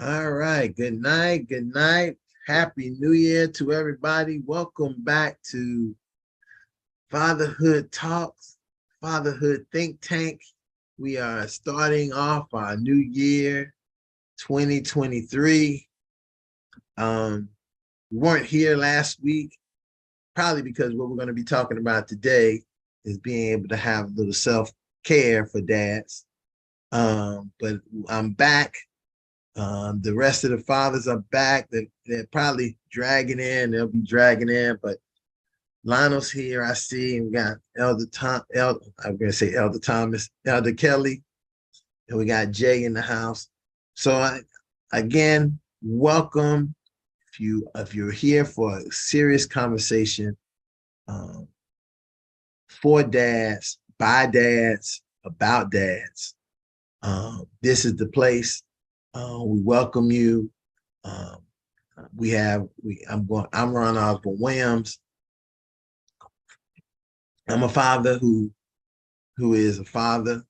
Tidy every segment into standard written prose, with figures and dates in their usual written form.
All right. Good night. Good night. Happy New Year to everybody. Welcome back to Fatherhood Talks, Fatherhood Think Tank. We are starting off our new year, 2023. We weren't here last week, probably because what we're going to be talking about today is being able to have a little self-care for dads. But I'm back. The rest of the fathers are back. They're probably dragging in. They'll be dragging in, but Lionel's here. I see. And we got I'm gonna say Elder Thomas, Elder Kelly, and we got Jay in the house. So again, welcome. If you're here for a serious conversation, um, for dads, by dads, about dads, this is the place. We welcome you. Um, I'm Ron Osborne Williams. I'm a father who is a father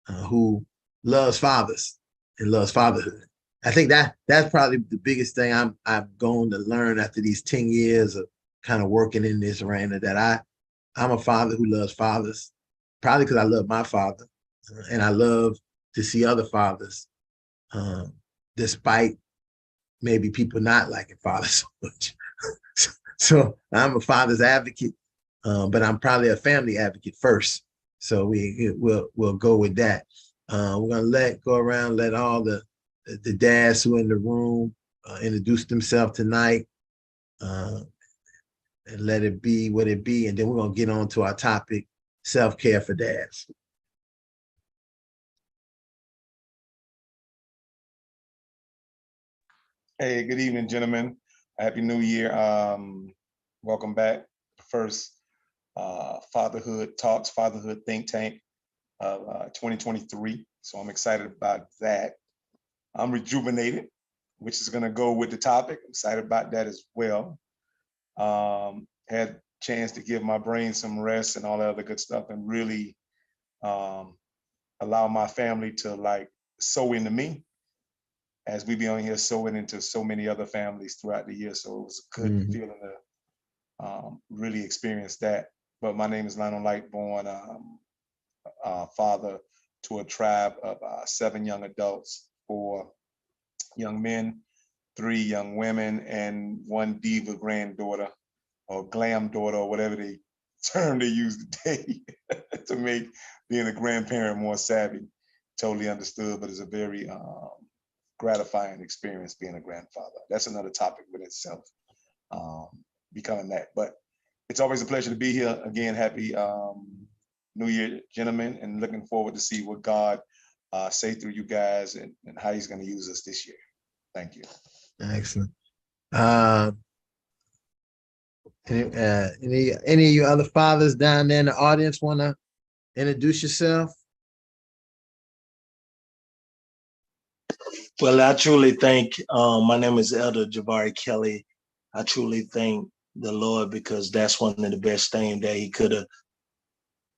who loves fathers and loves fatherhood. I think that's probably the biggest thing I've gone to learn after these 10 years of kind of working in this arena, that I'm a father who loves fathers, probably because I love my father, and I love to see other fathers, um, despite maybe people not liking fathers so much. So I'm a father's advocate, but I'm probably a family advocate first. So we'll go with that. We're gonna go around, let all the dads who are in the room introduce themselves tonight, uh, and let it be what it be, and then we're gonna get on to our topic: self-care for dads. Hey, good evening, gentlemen. Happy New Year. Welcome back. First Fatherhood Talks, Fatherhood Think Tank of 2023. So I'm excited about that. I'm rejuvenated, which is going to go with the topic. I'm excited about that as well. Had a chance to give my brain some rest and all that other good stuff, and really allow my family to like sow into me, as we be on here sowing into so many other families throughout the year. So it was a good Mhm. feeling to really experience that. But my name is Lionel Lightborn, father to a tribe of 7 young adults, 4 young men, 3 young women, and 1 diva granddaughter or glam daughter, or whatever the term they use today to make being a grandparent more savvy. Totally understood, but it's a very gratifying experience being a grandfather. That's another topic with itself, um, becoming that. But it's always a pleasure to be here again. Happy New Year, gentlemen, and looking forward to see what God say through you guys, and how He's going to use us this year. Thank you. Excellent. Uh, any of you other fathers down there in the audience want to introduce yourself? Well, I truly think my name is Elder Jabari Kelly. I truly thank the Lord, because that's one of the best things that He could have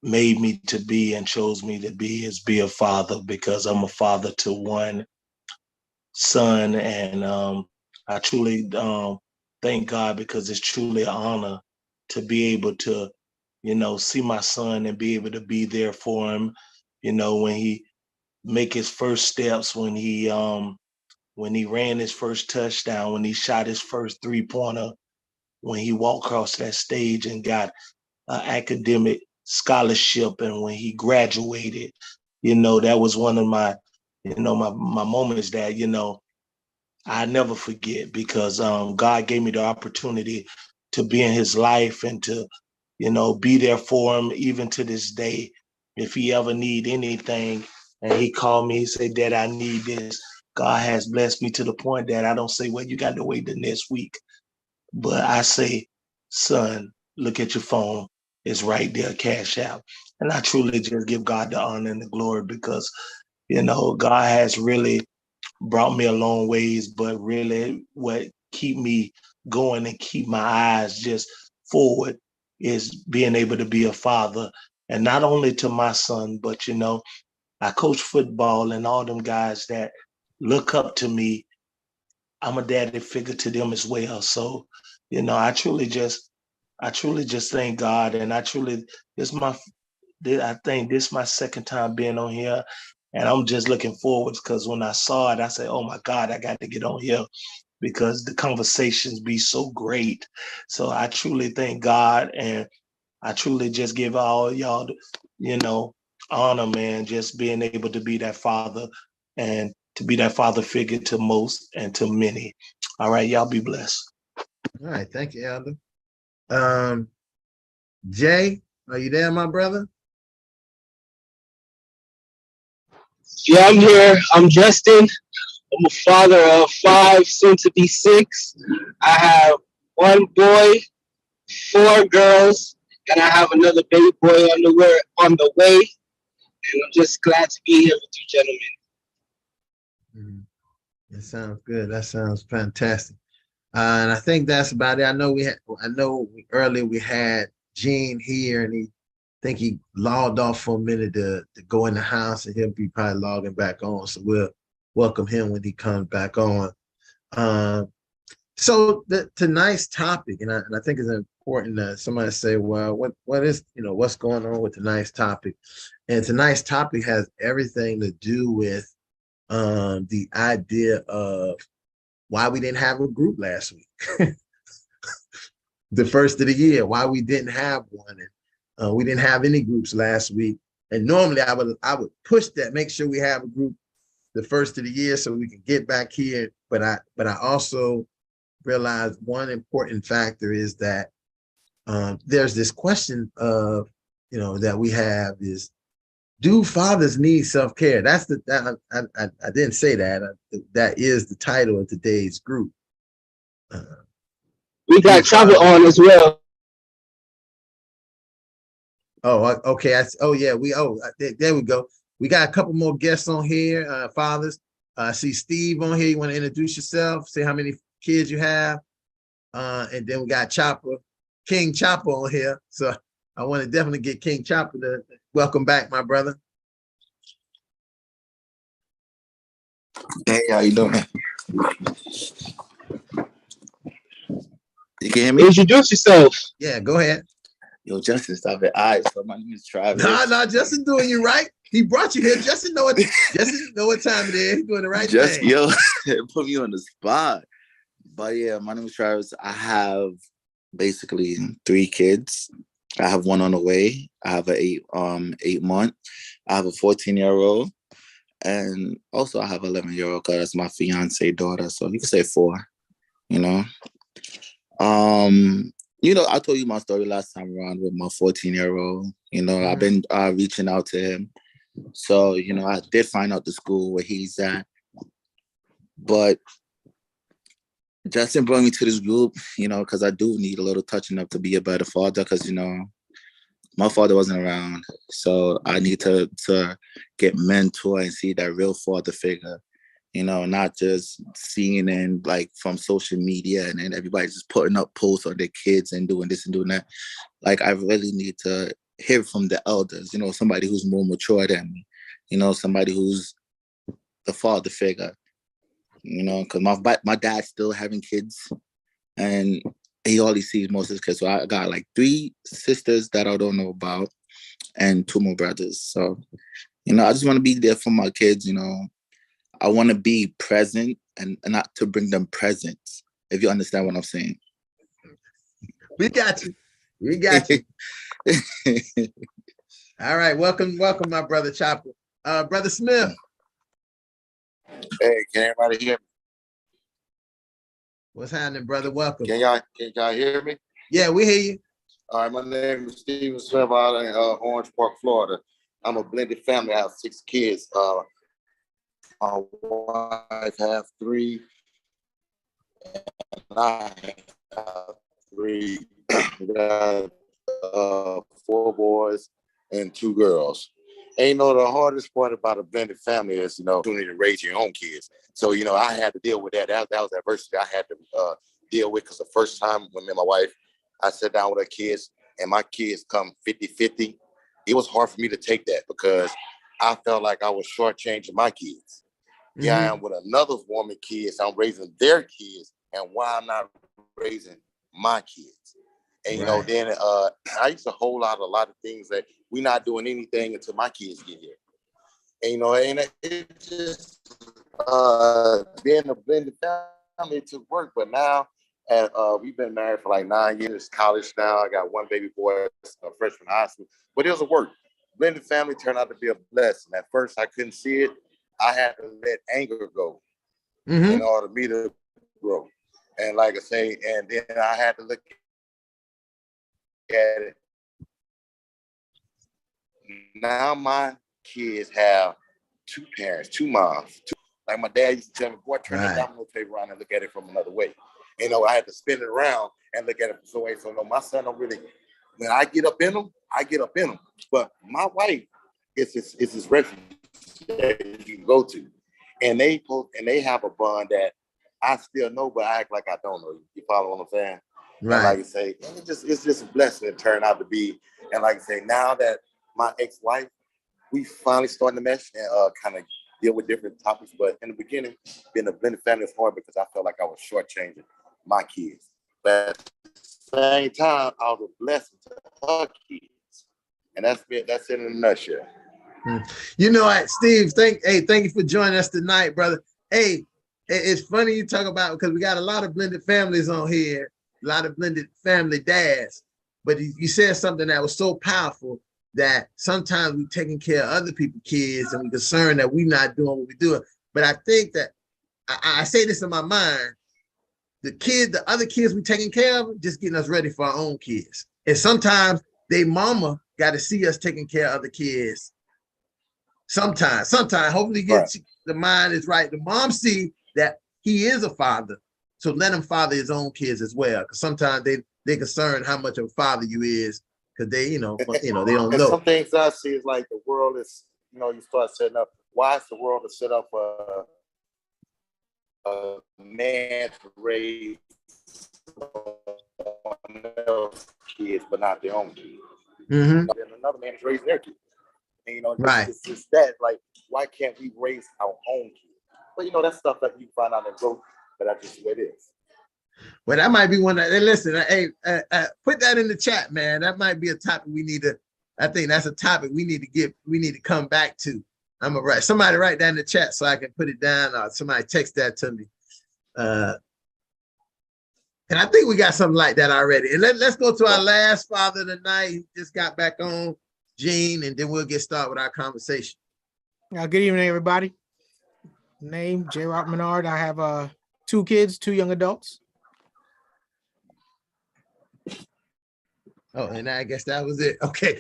made me to be and chose me to be, is be a father, because I'm a father to 1 son. And I truly thank God, because it's truly an honor to be able to, see my son and be able to be there for him, when he make his first steps, when he ran his first touchdown, when he shot his first 3-pointer, when he walked across that stage and got an academic scholarship, and when he graduated. That was one of my, my moments that, I never forget, because God gave me the opportunity to be in his life and to, be there for him, even to this day. If he ever need anything and he called me, he said, Dad, I need this. God has blessed me to the point that I don't say, well, you got to wait the next week. But I say, son, look at your phone. It's right there, cash out. And I truly just give God the honor and the glory, because, God has really brought me a long ways, but really what keep me going and keep my eyes just forward is being able to be a father. And not only to my son, but I coach football, and all them guys that look up to me I'm a daddy figure to them as well. So, you know, I truly just thank God, and I think this is my second time being on here, and I'm just looking forward because when I saw it, I said, "Oh my God, I got to get on here." Because the conversations be so great. So I truly thank God, and I truly just give all y'all, you know, honor, man, just being able to be that father and to be that father figure to most and to many. All right, y'all be blessed. All right, thank you, Elder. Jay, are you there, my brother? Yeah, I'm here. I'm Justin. I'm a father of 5, soon to be 6. I have 1 boy, 4 girls, and I have another baby boy on the way. And I'm just glad to be here with you, gentlemen. That sounds good. That sounds fantastic. And I think that's about it. I know earlier we had Gene here, and he logged off for a minute to go in the house, and he'll be probably logging back on. So we'll welcome him when he comes back on. So tonight's topic, and I think it's important that somebody say, well, what is, what's going on with tonight's topic? And tonight's topic has everything to do with the idea of why we didn't have a group last week. The first of the year, why we didn't have one. And we didn't have any groups last week. And normally I would push that, make sure we have a group the first of the year so we can get back here. But I also realized one important factor is that there's this question of, that we have is, do fathers need self-care? That's I didn't say that. That is the title of today's group. We got Chopper on as well. Oh, okay. Yeah, there we go. We got a couple more guests on here, fathers. I see Steve on here. You want to introduce yourself, say how many kids you have? And then we got King Chopper on here. So I want to definitely get King Chopper to welcome back, my brother. Hey, how you doing? You can hear me? Introduce yourself. Yeah, go ahead. Yo, Justin, stop it. All right, so my name is Travis. No, Justin doing you right. He brought you here. Justin know what time it is. He's doing the right thing. Yo, put me on the spot. But yeah, my name is Travis. I have basically 3 kids. I have 1 on the way. I have an 8-month. I have a 14-year-old. And also I have an 11-year-old because that's my fiance daughter. So you can say 4, I told you my story last time around with my 14-year-old. I've been reaching out to him. So, I did find out the school where he's at. But Justin brought me to this group, because I do need a little touching up to be a better father because, my father wasn't around. So I need to get mentor and see that real father figure, not just seeing in like from social media and then everybody's just putting up posts on their kids and doing this and doing that. Like I really need to hear from the elders, somebody who's more mature than me, somebody who's the father figure, because my dad's still having kids and he only sees most of his kids. So I got like 3 sisters that I don't know about and 2 more brothers. So, I just want to be there for my kids, I want to be present and not to bring them presents, if you understand what I'm saying. We got you. All right. Welcome, my brother Chopper. Brother Smith. Hey, can everybody hear me? What's happening, brother? Welcome. Can y'all hear me? Yeah, we hear you. All right, my name is Steven Smith out in Orange Park, Florida. I'm a blended family. I have 6 kids. My wife has 3, and I have 3. We got 4 boys and 2 girls. And the hardest part about a blended family is, you need to raise your own kids. So, I had to deal with that. That was adversity I had to deal with because the first time when me and my wife, I sat down with her kids and my kids come 50-50, it was hard for me to take that because I felt like I was shortchanging my kids. Here I am with another woman kids. I'm raising their kids, and why I'm not raising my kids. And you know, then I used to hold out a lot of things that we're not doing anything until my kids get here. And you know, and it just being a blended family, it took work. But now, and we've been married for like 9 years, college now. I got one baby boy, a freshman in high school. But it was a work. Blended family turned out to be a blessing. At first, I couldn't see it. I had to let anger go in order for me to grow. And like I say, and then I had to look at it. Now my kids have two parents, two moms. Like my dad used to tell me, boy, turn the domino table around and look at it from another way. You know, I had to spin it around and look at it from way. So no, my son don't really, when I get up in them, I get up in them. But my wife is his refuge that you can go to. And they have a bond that I still know, but I act like I don't know. You follow what I'm saying? Right. And like I say, it's just a blessing it turned out to be. And like I say, now that my ex-wife, we finally starting to mesh and kind of deal with different topics. But in the beginning, being a blended family is hard because I felt like I was shortchanging my kids. But at the same time, I was a blessing to her kids. And that's it in a nutshell. You know what, Steve, thank you for joining us tonight, brother. Hey, it's funny you talk about, because we got a lot of blended families on here, a lot of blended family dads. But you said something that was so powerful, that sometimes we're taking care of other people's kids and we're concerned that we're not doing what we're doing. But I think that I say this in my mind, the other kids we're taking care of, just getting us ready for our own kids. And sometimes they mama got to see us taking care of other kids. Sometimes, hopefully the mind is right. The mom see that he is a father, so let him father his own kids as well. Because sometimes they concerned how much of a father you is, because they they don't know. Some things I see is like the world is, you start setting up. Why is the world to set up a man to raise someone else's kids, but not their own kids? And another man is raising their kids. And, it's just that, like, why can't we raise our own kids? But that's stuff that you find out in growth, but that's just what it is. Well, that might be one that, listen, put that in the chat, man. That might be a topic I think that's a topic we need to come back to. I'm gonna somebody write that in the chat so I can put it down, or somebody text that to me. And I think we got something like that already. And let's go to our last father tonight. He just got back on, Gene, and then we'll get started with our conversation. Good evening, everybody. Name J. Rock Menard. I have 2 kids, 2 young adults. Oh, and I guess that was it. Okay.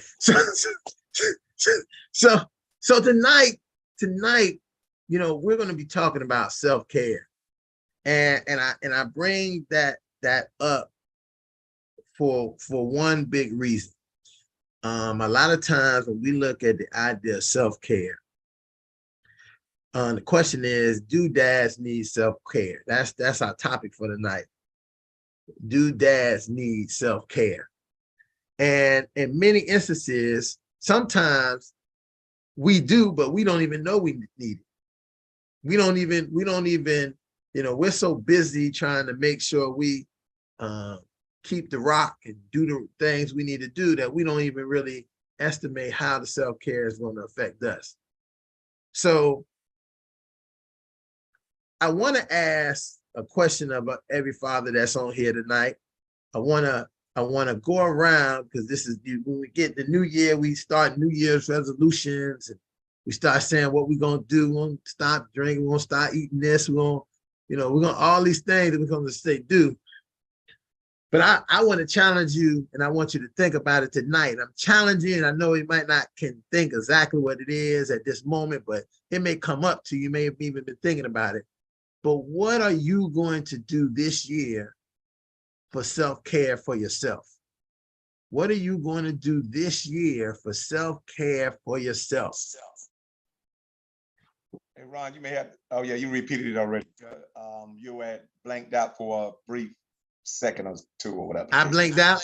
So tonight, we're going to be talking about self-care. And I bring that up for one big reason. A lot of times when we look at the idea of self-care, the question is, do dads need self-care? That's our topic for tonight. Do dads need self-care? And in many instances, sometimes we do, but we don't even know we need it. We don't even, we're so busy trying to make sure we keep the rock and do the things we need to do that we don't even really estimate how the self-care is going to affect us. So I want to ask a question of every father that's on here tonight. I want to go around, because this is, when we get the new year, we start New Year's resolutions, and we start saying what we're going to do. We're going to stop drinking. We're going to start eating this. We're going to, all these things that we're going to say do. But I want to challenge you, and I want you to think about it tonight. I'm challenging you, and I know you might not can think exactly what it is at this moment, but it may come up to you. You may have even been thinking about it. But what are you going to do this year for self-care for yourself? What are you going to do this year for self-care for yourself? Hey, Ron, you may have, oh yeah, you repeated it already. You were blanked out for a brief second or 2 or whatever. I blanked out?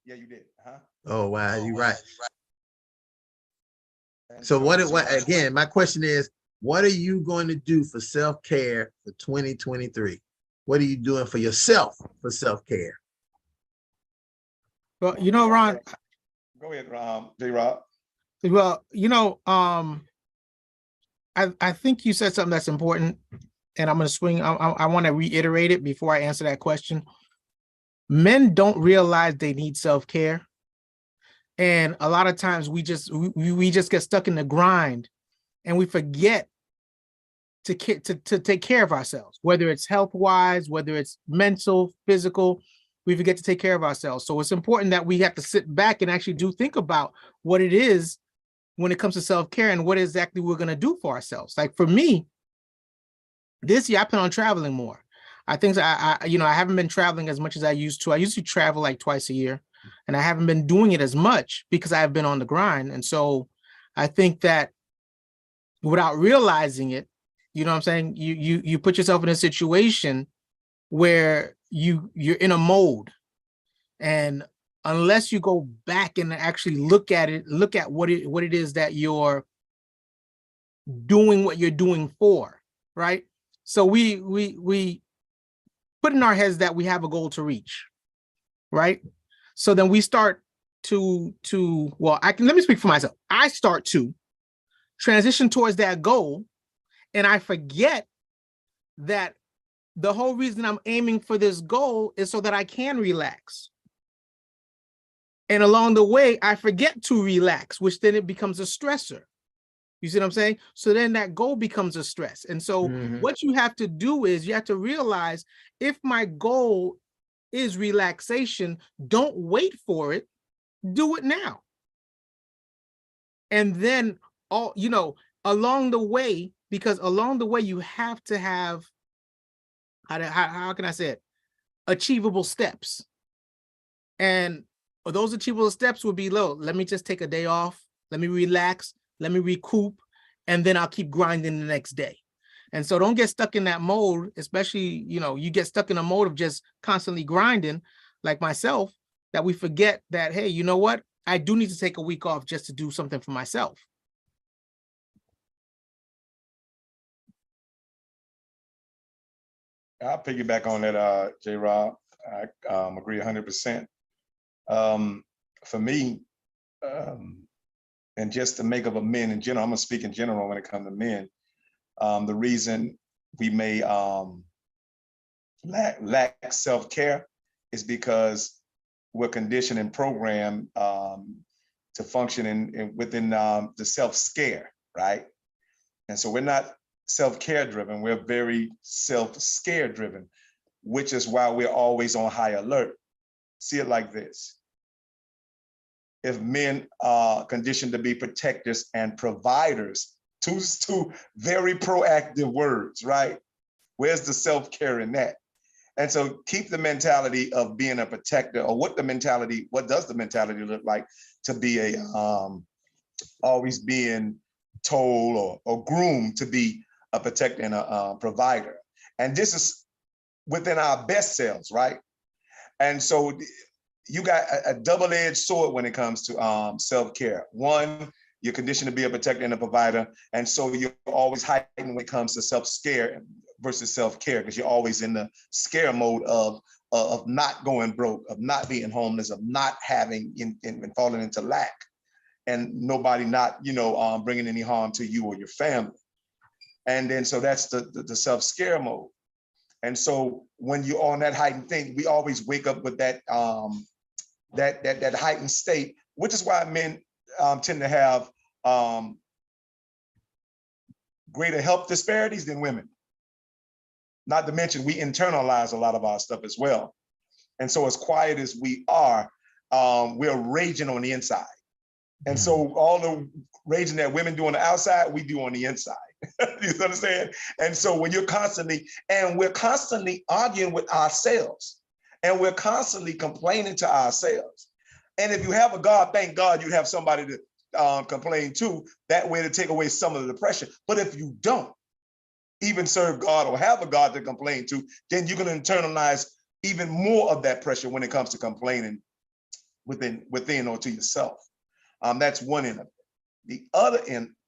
Yeah, you did. Huh? Oh, wow, you're right. So what again, my question is, what are you going to do for self-care for 2023? What are you doing for yourself for self-care? Well, you know, Ron. Go ahead, J-Rob. Well, you know, I think you said something that's important, and I'm going to swing. I want to reiterate it before I answer that question. Men don't realize they need self-care, and a lot of times we just get stuck in the grind, and we forget to take care of ourselves, whether it's health-wise, whether it's mental, physical. We forget to take care of ourselves. So it's important that we have to sit back and actually think about what it is when it comes to self-care and what exactly we're going to do for ourselves. Like for me, this year I plan on traveling more. I think I haven't been traveling as much as I used to. I used to travel like twice a year, and I haven't been doing it as much because I've been on the grind. And so I think that without realizing it, you know what I'm saying, you put yourself in a situation where you're in a mode, and unless you go back and actually look at what it is that you're doing, what you're doing for, right? So we put in our heads that we have a goal to reach, right? So then we start to let me speak for myself. I start to transition towards that goal, and I forget that the whole reason I'm aiming for this goal is so that I can relax. And along the way, I forget to relax, which then it becomes a stressor. You see what I'm saying? So then that goal becomes a stress. And so what you have to do is you have to realize, if my goal is relaxation, don't wait for it, do it now. And then along the way, because along the way you have to have, how can I say it, achievable steps. And those achievable steps would be let me just take a day off, let me relax, let me recoup, and then I'll keep grinding the next day. And so don't get stuck in that mode, especially, you get stuck in a mode of just constantly grinding, like myself, that we forget that, hey, you know what? I do need to take a week off just to do something for myself. I'll piggyback on that, J-Rob. I agree 100%. For me, and just the makeup of men in general, I'm gonna speak in general when it comes to men. The reason we may lack self-care is because we're conditioned and programmed to function within the self-scare, right? And so we're not self-care driven, we're very self-scare driven, which is why we're always on high alert. See it like this. If men are conditioned to be protectors and providers, two very proactive words, right? Where's the self-care in that? And so keep the mentality of being a protector, or what does the mentality look like to be always being told or groomed to be a protector and a provider. And this is within our best selves, right? And so you got a double-edged sword when it comes to self-care. One, you're conditioned to be a protector and a provider, and so you're always heightened when it comes to self-scare versus self-care, because you're always in the scare mode of not going broke, of not being homeless, of not having and falling into lack, and nobody not bringing any harm to you or your family. And then so that's the self-scare mode. And so when you're on that heightened thing, we always wake up with that that heightened state, which is why men tend to have greater health disparities than women. Not to mention, we internalize a lot of our stuff as well. And so as quiet as we are, we're raging on the inside. And so all the raging that women do on the outside, we do on the inside. You understand? And so when we're constantly arguing with ourselves, and we're constantly complaining to ourselves. And if you have a God, thank God you have somebody to complain to, that way to take away some of the pressure. But if you don't even serve God or have a God to complain to, then you're going to internalize even more of that pressure when it comes to complaining within or to yourself. That's one end of it. The other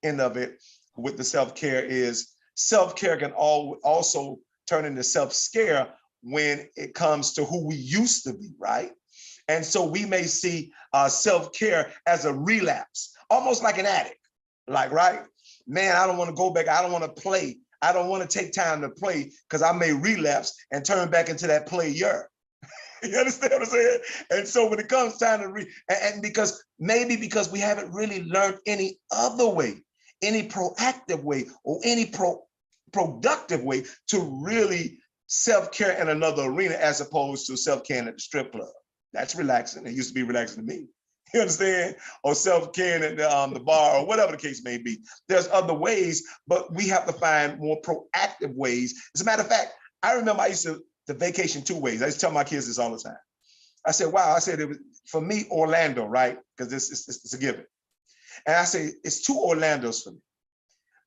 end of it with the self-care is self-care can also turn into self-scare when it comes to who we used to be, right? And so we may see self-care as a relapse, almost like an addict, like, right? Man, I don't want to go back. I don't want to play. I don't want to take time to play because I may relapse and turn back into that player. You understand what I'm saying? And so when it comes time to and because we haven't really learned any other way, any proactive way, or any productive way to really self-care in another arena as opposed to self-care at the strip club. That's relaxing. It used to be relaxing to me. You understand? Or self-care at the bar or whatever the case may be. There's other ways, but we have to find more proactive ways. As a matter of fact, I remember I used to vacation 2 ways. I used to tell my kids this all the time. I said, wow, I said it was for me, Orlando, right? Because it's a given. And I say, it's 2 Orlandos for me.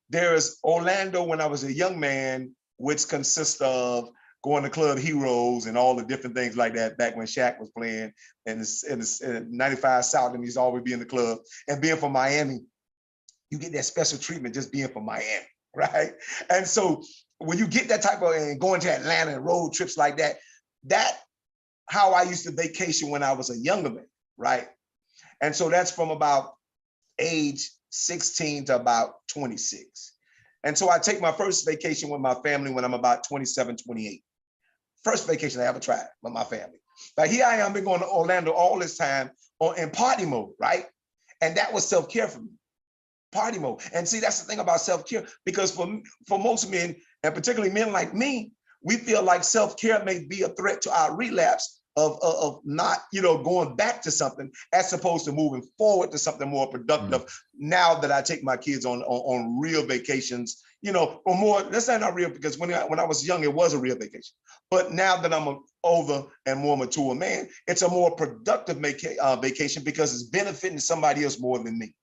There is Orlando when I was a young man, which consists of going to Club Heroes and all the different things like that back when Shaq was playing and it's 95 South and he's always be in the club. And being from Miami, you get that special treatment just being from Miami, right? And so when you get that type of, and going to Atlanta and road trips like that, that how I used to vacation when I was a younger man, right? And so that's from about age 16 to about 26. And so I take my first vacation with my family when I'm about 27, 28. First vacation I ever tried with my family. But here I am, been going to Orlando all this time in party mode, right? And that was self-care for me, party mode. And see, that's the thing about self-care, because for most men, and particularly men like me, we feel like self-care may be a threat to our relapse of not, going back to something as opposed to moving forward to something more productive. Now that I take my kids on real vacations, or more, let's say not real, because when I was young, it was a real vacation. But now that I'm an older and more mature man, it's a more productive vacation because it's benefiting somebody else more than me.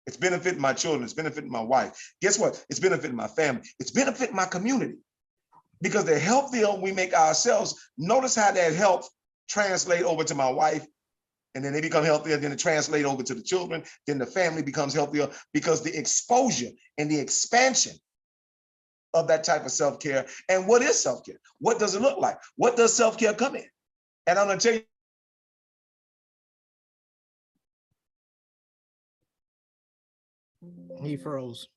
It's benefiting my children. It's benefiting my wife. Guess what? It's benefiting my family. It's benefiting my community. Because the healthier we make ourselves, notice how that health translate over to my wife, and then they become healthier, then it translate over to the children, then the family becomes healthier, because the exposure and the expansion of that type of self-care. And what is self-care? What does it look like? What does self-care come in? And I'm gonna tell you, he froze.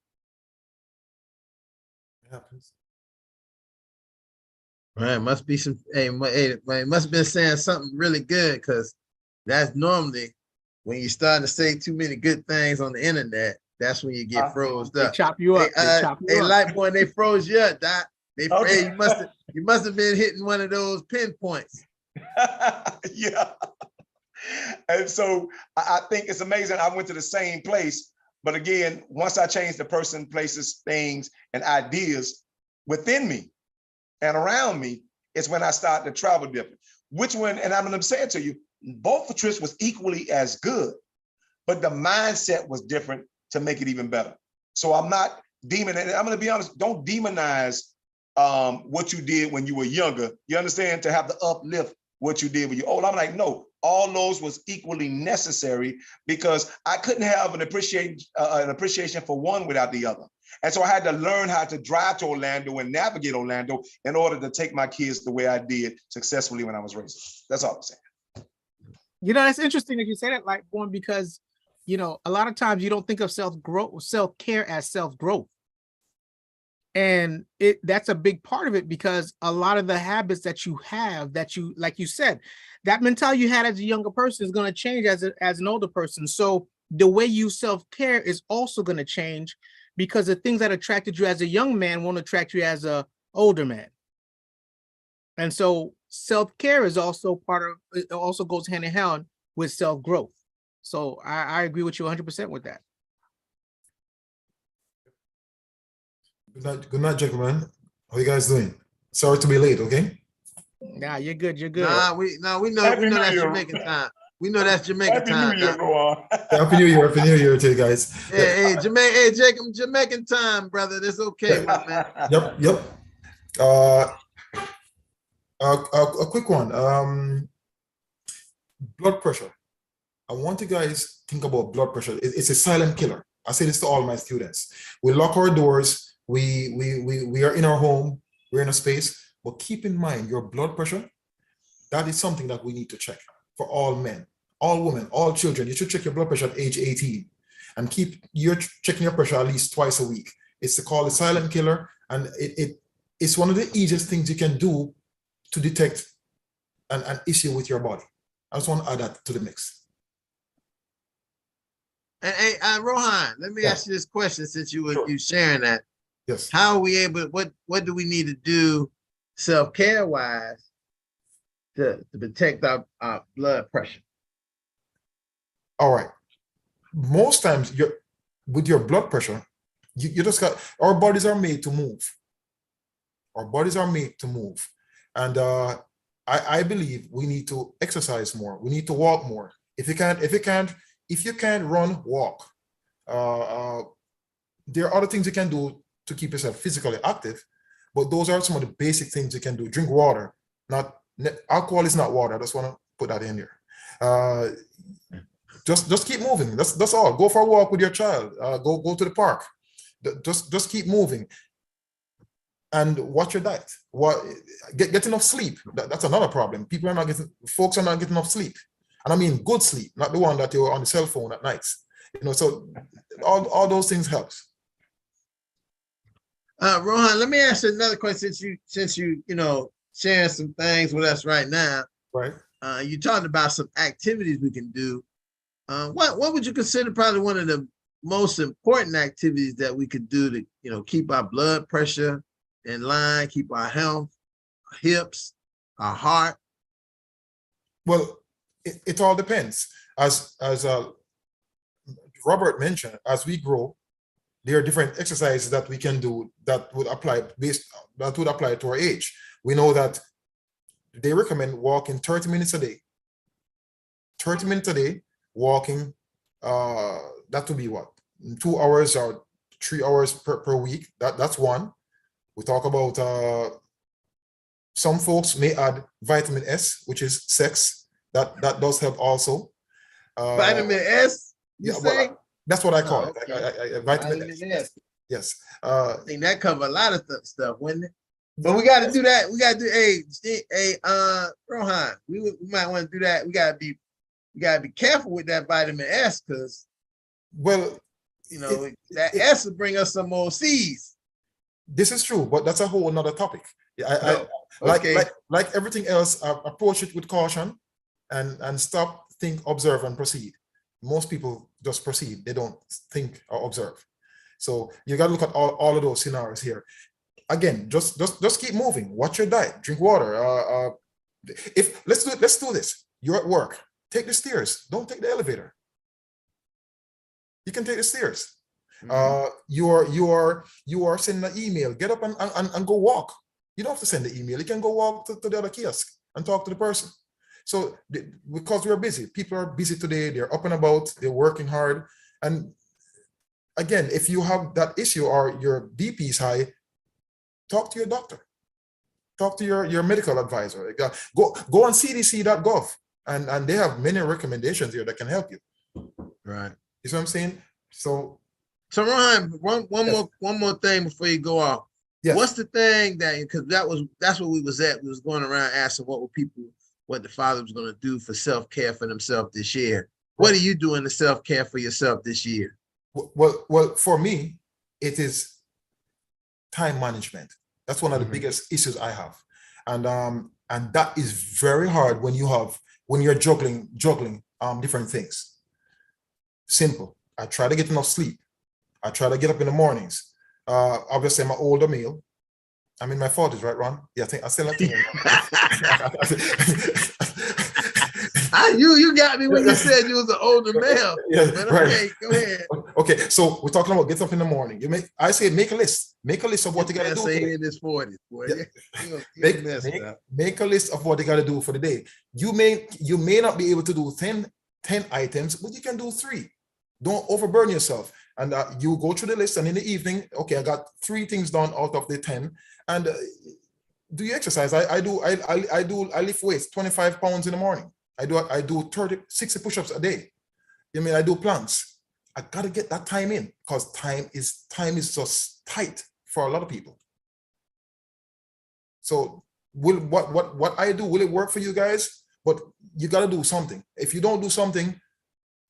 It happens. Right, must be some. Hey, must have been saying something really good, because that's normally when you start to say too many good things on the internet. That's when you get froze They up. chop you up. They chop you up. Light boy, they froze you up, Doc. They Okay. you must have been hitting one of those pinpoints. Yeah. And so I think it's amazing. I went to the same place, but again, once I changed the person, places, things, and ideas within me and around me, is when I started to travel different. Which one, and I'm gonna say it to you, both the trips was equally as good, but the mindset was different to make it even better. So I'm not demonizing, I'm gonna be honest, don't demonize what you did when you were younger. You understand? To have to uplift what you did when you're old. I'm like, no, all those was equally necessary, because I couldn't have an appreciation for one without the other. And so I had to learn how to drive to Orlando and navigate Orlando in order to take my kids the way I did successfully when I was raising. That's all I'm saying. That's interesting that you say that, like, born, because a lot of times you don't think of self-care as self-growth. And that's a big part of it, because a lot of the habits that you have, that you, like you said, that mentality you had as a younger person is going to change as an older person. So the way you self-care is also going to change, because the things that attracted you as a young man won't attract you as an older man. And so self-care is also it also goes hand in hand with self-growth. So I agree with you 100% with that. Good night, gentlemen. How are you guys doing? Sorry to be late, okay? Nah, you're good. You're good. Nah, we know that's Jamaican time. We know that's Jamaican Happy time. New Year, Rowan. Happy New Year. Happy New Year to you guys. Hey, Jacob, Jamaican time, brother. That's okay, my man. Yep. A quick one. Blood pressure. I want you guys to think about blood pressure. It's a silent killer. I say this to all my students. We lock our doors. We are in our home. We're in a space. But keep in mind your blood pressure. That is something that we need to check for all men, all women, all children. You should check your blood pressure at age 18 and keep checking your pressure at least twice a week. It's called a silent killer, and it's one of the easiest things you can do to detect an issue with your body. I just want to add that to the mix. And hey, Rohan, let me Yeah. ask you this question since you were Sure. you sharing that. Yes. How are we able? What do we need to do self-care wise to protect our blood pressure? All right. Most times, with your blood pressure, you just got, our bodies are made to move. Our bodies are made to move, and I believe we need to exercise more. We need to walk more. If you can't run, walk. There are other things you can do to keep yourself physically active, but those are some of the basic things you can do. Drink water. Alcohol is not water. I just want to put that in there. Just keep moving. That's all. Go for a walk with your child. Go to the park. Just keep moving. And watch your diet. Get enough sleep. That's another problem. Folks are not getting enough sleep. And I mean good sleep, not the one that you're on the cell phone at nights. So all those things helps. Rohan, let me ask you another question since you sharing some things with us right now. Right. You talked about some activities we can do. What would you consider probably one of the most important activities that we could do to keep our blood pressure in line, keep our health, our hips, our heart? Well, it all depends. As Robert mentioned, as we grow, there are different exercises that we can do that would apply to our age. We know that they recommend walking 30 minutes a day. 30 minutes a day, walking, that would be what? 2 hours or 3 hours per week. That's one. We talk about some folks may add vitamin S, which is sex. That does help also. Vitamin S, you say? Well, that's what I call it. Okay. Vitamin S. Yes. I think that covers a lot of stuff, wouldn't it? But we got to do that. We got to do. Rohan, we might want to do that. We got to be careful with that vitamin S because, that S will bring us some more C's. This is true, but that's a whole another topic. Like everything else, approach it with caution and stop, think, observe, and proceed. Most people just proceed. They don't think or observe. So you got to look at all of those scenarios here. Again, just keep moving. Watch your diet. Drink water. Let's do this. You're at work. Take the stairs. Don't take the elevator. You can take the stairs. You are sending an email. Get up and go walk. You don't have to send the email. You can go walk to the other kiosk and talk to the person. So because we're busy, people are busy today. They're up and about. They're working hard. And again, if you have that issue or your BP is high, talk to your doctor. Talk to your medical advisor. Go on cdc.gov and they have many recommendations here that can help you. Right. You see what I'm saying? So Rohan, one more thing before you go off. Yes. What's the thing because that's where we was at. We was going around asking what the father was going to do for self-care for themselves this year. What are you doing to self-care for yourself this year? Well, for me, it is time management. That's one of the biggest issues I have. And that is very hard when you're juggling different things. Simple. I try to get enough sleep. I try to get up in the mornings. Obviously, I'm an older male. I'm in my 40s, right, Ron? Yeah, I still have to. You got me when you said you was an older male. Yeah, but right. Okay, go ahead. Okay, so we're talking about get up in the morning. I say make a list. Make a list of what you got to do. Say in his 40s, boy. Yeah. Make a list of what you got to do for the day. You may not be able to do 10 items, but you can do 3. Don't overburn yourself. And you go through the list, and in the evening, okay, I got 3 things done out of the 10. And do you exercise? I lift weights, 25 pounds in the morning. I do 60 push-ups a day. I do planks. I gotta get that time in because time is just tight for a lot of people. So will what I do, will it work for you guys? But you gotta do something. If you don't do something,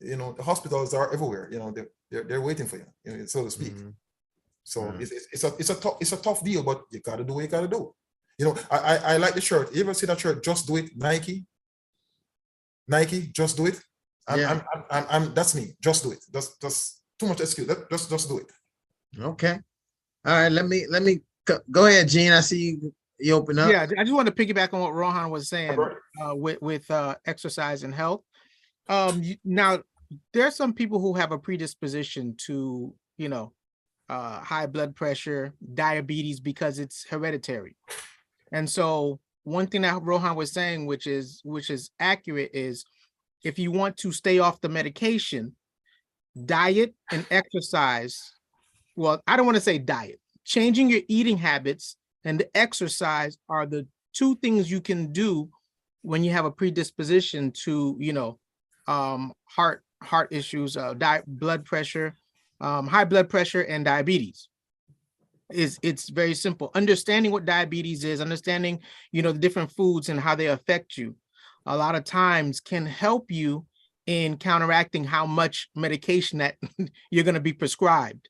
you know, the hospitals are everywhere, you know, they're waiting for you, you know, so to speak. So it's a tough deal, but you gotta do what you gotta do. You know, I like the shirt. You ever see that shirt? Just do it, Nike. Just do it. I'm that's me. Just do it. That's too much excuse. Just do it. Okay. All right. Let me go ahead, Gene. I see you open up. Yeah, I just want to piggyback on what Rohan was saying with exercise and health. Now there are some people who have a predisposition to, you know, high blood pressure, diabetes, because it's hereditary. And so one thing that Rohan was saying, which is accurate, is if you want to stay off the medication, diet and exercise. Well, I don't want to say diet. Changing your eating habits and the exercise are the two things you can do when you have a predisposition to, you know, heart issues, blood pressure, high blood pressure, and diabetes. It's very simple. Understanding what diabetes is, understanding, you know, the different foods and how they affect you, a lot of times can help you in counteracting how much medication that you're going to be prescribed.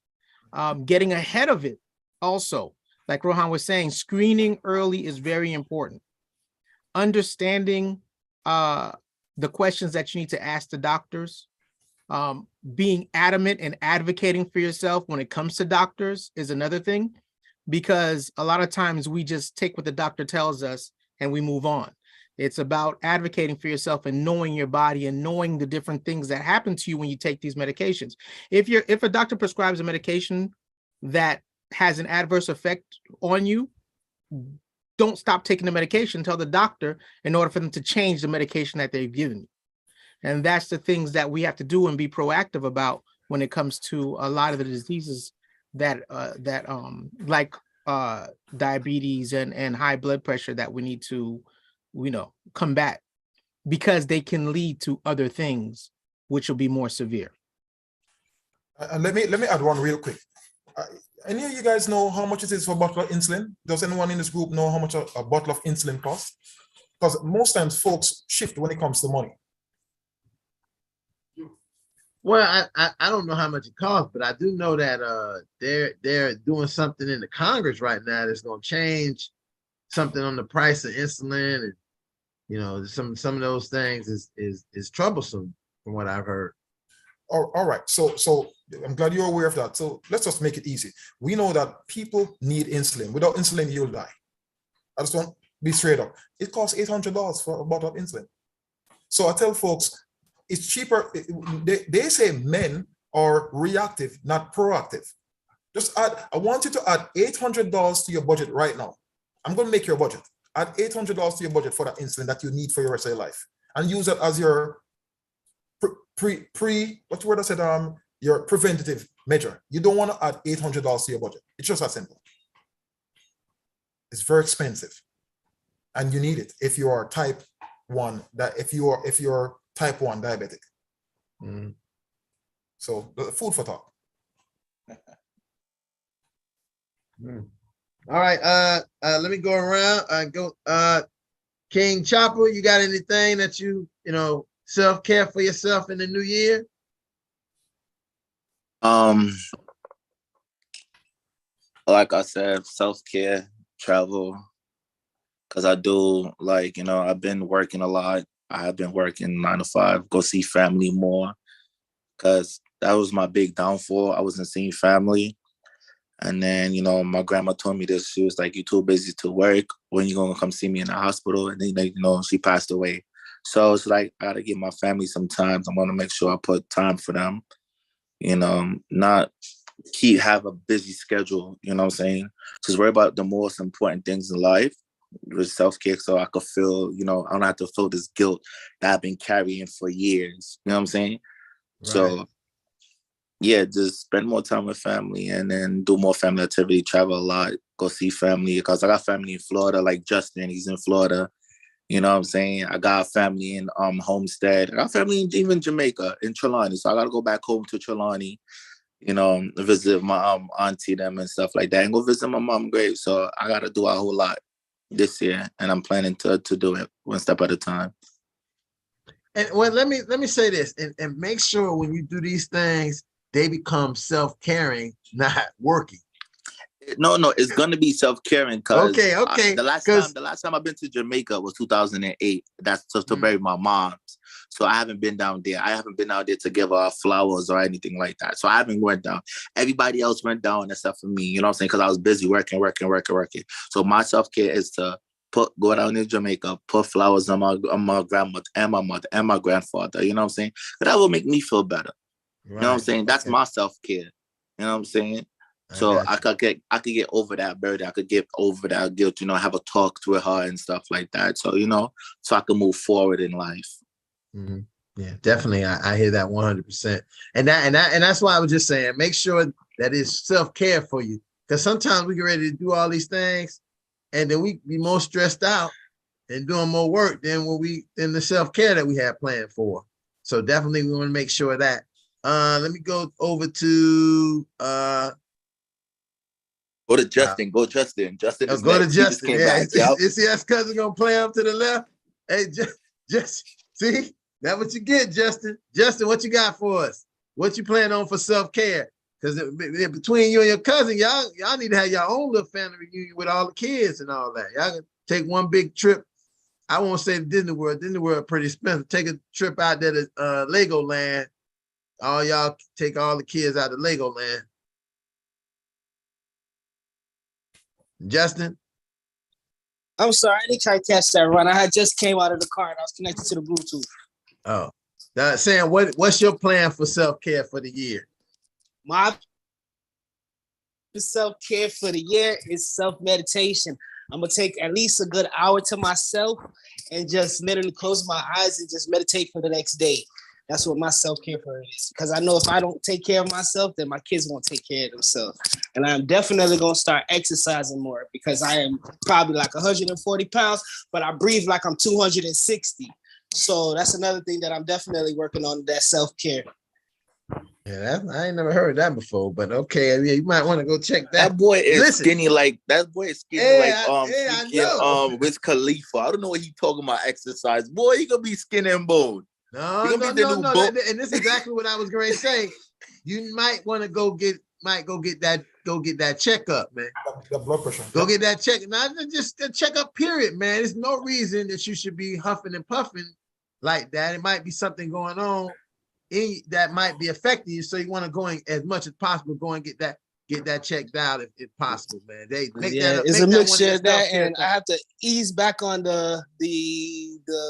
Getting ahead of it also, like Rohan was saying, screening early is very important. Understanding the questions that you need to ask the doctors, being adamant and advocating for yourself when it comes to doctors is another thing, because a lot of times we just take what the doctor tells us and we move on. It's about advocating for yourself and knowing your body and knowing the different things that happen to you when you take these medications. If a doctor prescribes a medication that has an adverse effect on you, don't stop taking the medication. Tell the doctor in order for them to change the medication that they've given you. And that's the things that we have to do and be proactive about when it comes to a lot of the diseases that like diabetes and high blood pressure that we need to, you know, combat, because they can lead to other things which will be more severe. And let me add one real quick. Any of you guys know how much it is for a bottle of insulin? Does anyone in this group know how much a bottle of insulin costs? Because most times folks shift when it comes to money. Well, I don't know how much it costs, but I do know that they're doing something in the Congress right now that's going to change something on the price of insulin, and you know, some of those things is troublesome from what I've heard. All right, so I'm glad you're aware of that. So let's just make it easy. We know that people need insulin. Without insulin, you'll die. I just want to be straight up. It costs $800 for a bottle of insulin. So I tell folks, it's cheaper. They say men are reactive, not proactive. Just add, I want you to add $800 to your budget right now. I'm going to make your budget. Add $800 to your budget for that insulin that you need for your rest of your life, and use that as your what's the word I said? Your preventative measure. You don't want to add $800 to your budget. It's just that simple. It's very expensive, and you need it if you are type 1. If you're type 1 diabetic. So food for thought. All right. Let me go around. King Chopper, you got anything that you know, self-care for yourself in the new year? Like I said, self-care, travel, because I do, like, you know, I've been working a lot. I have been working 9 to 5, go see family more, because that was my big downfall. I wasn't seeing family. And then, you know, my grandma told me this. She was like, "You're too busy to work. When you going to come see me in the hospital?" And then, you know, she passed away. So it's like, I got to give my family some time. I'm going to make sure I put time for them, you know, not have a busy schedule, you know what I'm saying? Just worry about the most important things in life with self-care, so I could feel, you know, I don't have to feel this guilt that I've been carrying for years, you know what I'm saying? Right. So yeah, just spend more time with family, and then do more family activity, travel a lot, go see family, because I got family in Florida, like Justin, he's in Florida. You know what I'm saying? I got family in Homestead. I got family in even Jamaica, in Trelawney. So I gotta go back home to Trelawney, you know, visit my auntie them and stuff like that, and go visit my mom's grave. So I gotta do a whole lot this year, and I'm planning to do it one step at a time. And well, let me say this, and make sure when you do these things, they become self-caring, not working. No, it's gonna be self-caring because okay. The last time I've been to Jamaica was 2008. That's to bury my mom's. So I haven't been down there. I haven't been out there to give her flowers or anything like that. So I haven't went down. Everybody else went down except for me. You know what I'm saying? Because I was busy working. So my self-care is to go down to Jamaica, put flowers on my grandmother and my mother and my grandfather. You know what I'm saying? But that will make me feel better. Right. You know what I'm saying? That's my self-care. You know what I'm saying? So I could get over that burden. I could get over that guilt, you know, have a talk with her and stuff like that. So, you know, so I can move forward in life. Mm-hmm. Yeah, definitely. I hear that 100%. And that's why I was just saying, make sure that it's self-care for you. Because sometimes we get ready to do all these things and then we be more stressed out and doing more work than the self-care that we had planned for. So definitely we want to make sure of that. Let me go over to Go to Justin. Justin is go next. to Justin. Yeah. Is his cousin gonna play up to the left? Hey, just see that what you get, Justin. Justin, what you got for us? What you plan on for self-care? Because between you and your cousin, y'all need to have your own little family reunion with all the kids and all that. Y'all can take one big trip. I won't say Disney World. Disney World pretty expensive. Take a trip out there to Legoland. All y'all take all the kids out to Legoland. Justin? I'm sorry, I didn't try to catch that run. I had just came out of the car and I was connected to the Bluetooth. Oh, Sam, what's your plan for self-care for the year? My self-care for the year is self-meditation. I'm gonna take at least a good hour to myself and just literally close my eyes and just meditate for the next day. That's what my self-care for is. Because I know if I don't take care of myself, then my kids won't take care of themselves. And I'm definitely going to start exercising more because I am probably like 140 pounds, but I breathe like I'm 260. So that's another thing that I'm definitely working on, that self-care. Yeah, I ain't never heard that before, but okay, yeah, you might want to go check that. That boy is skinny like Wiz Khalifa. I don't know what he talking about exercise. Boy, he gonna be skin and bone. No. And this is exactly what I was going to say. You might want to go get that checkup, man. The blood pressure. Go get that check. Not just a checkup, period, man. There's no reason that you should be huffing and puffing like that. It might be something going on that might be affecting you. So you want to go in as much as possible, go and get that checked out if possible, man. They make that. It's a mixture of that, and I have to ease back on the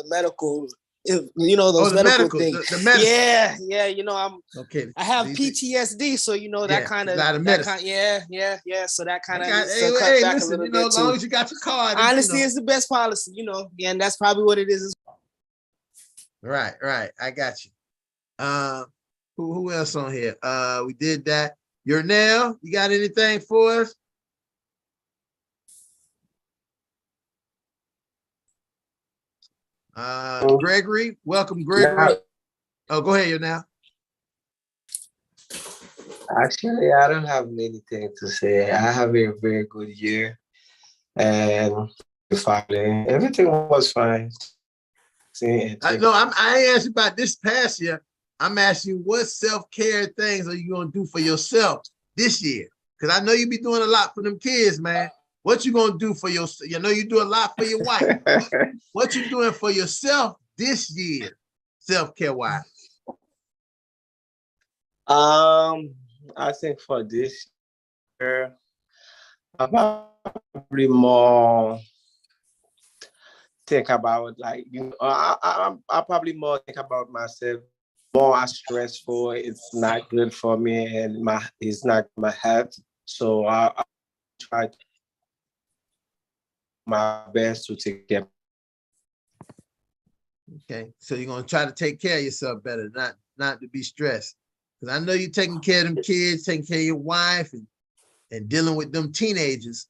medical. You know those medical things. The medical. Yeah. You know I have PTSD, so you know that kind of yeah. So that kind of cut back a little bit as long as you got your card. Honesty is the best policy, you know. Yeah, and that's probably what it is. Right. I got you. Who else on here? We did that. You're now. You got anything for us? Gregory, welcome, Gregory. Oh, go ahead, you're now. Actually, I don't have anything to say. I have a very good year, and everything was fine. I asked you about this past year. I'm asking you what self-care things are you gonna do for yourself this year? Because I know you be doing a lot for them kids, man. What you gonna do for yourself? You know you do a lot for your wife. What you doing for yourself this year, self-care wise? I think for this year, I'm probably more think about I probably more think about myself. More stressful. It's not good for me, and it's not my health. So I try to my best to take care. Okay, so you're gonna try to take care of yourself better, not to be stressed. Because I know you're taking care of them kids, taking care of your wife, and dealing with them teenagers.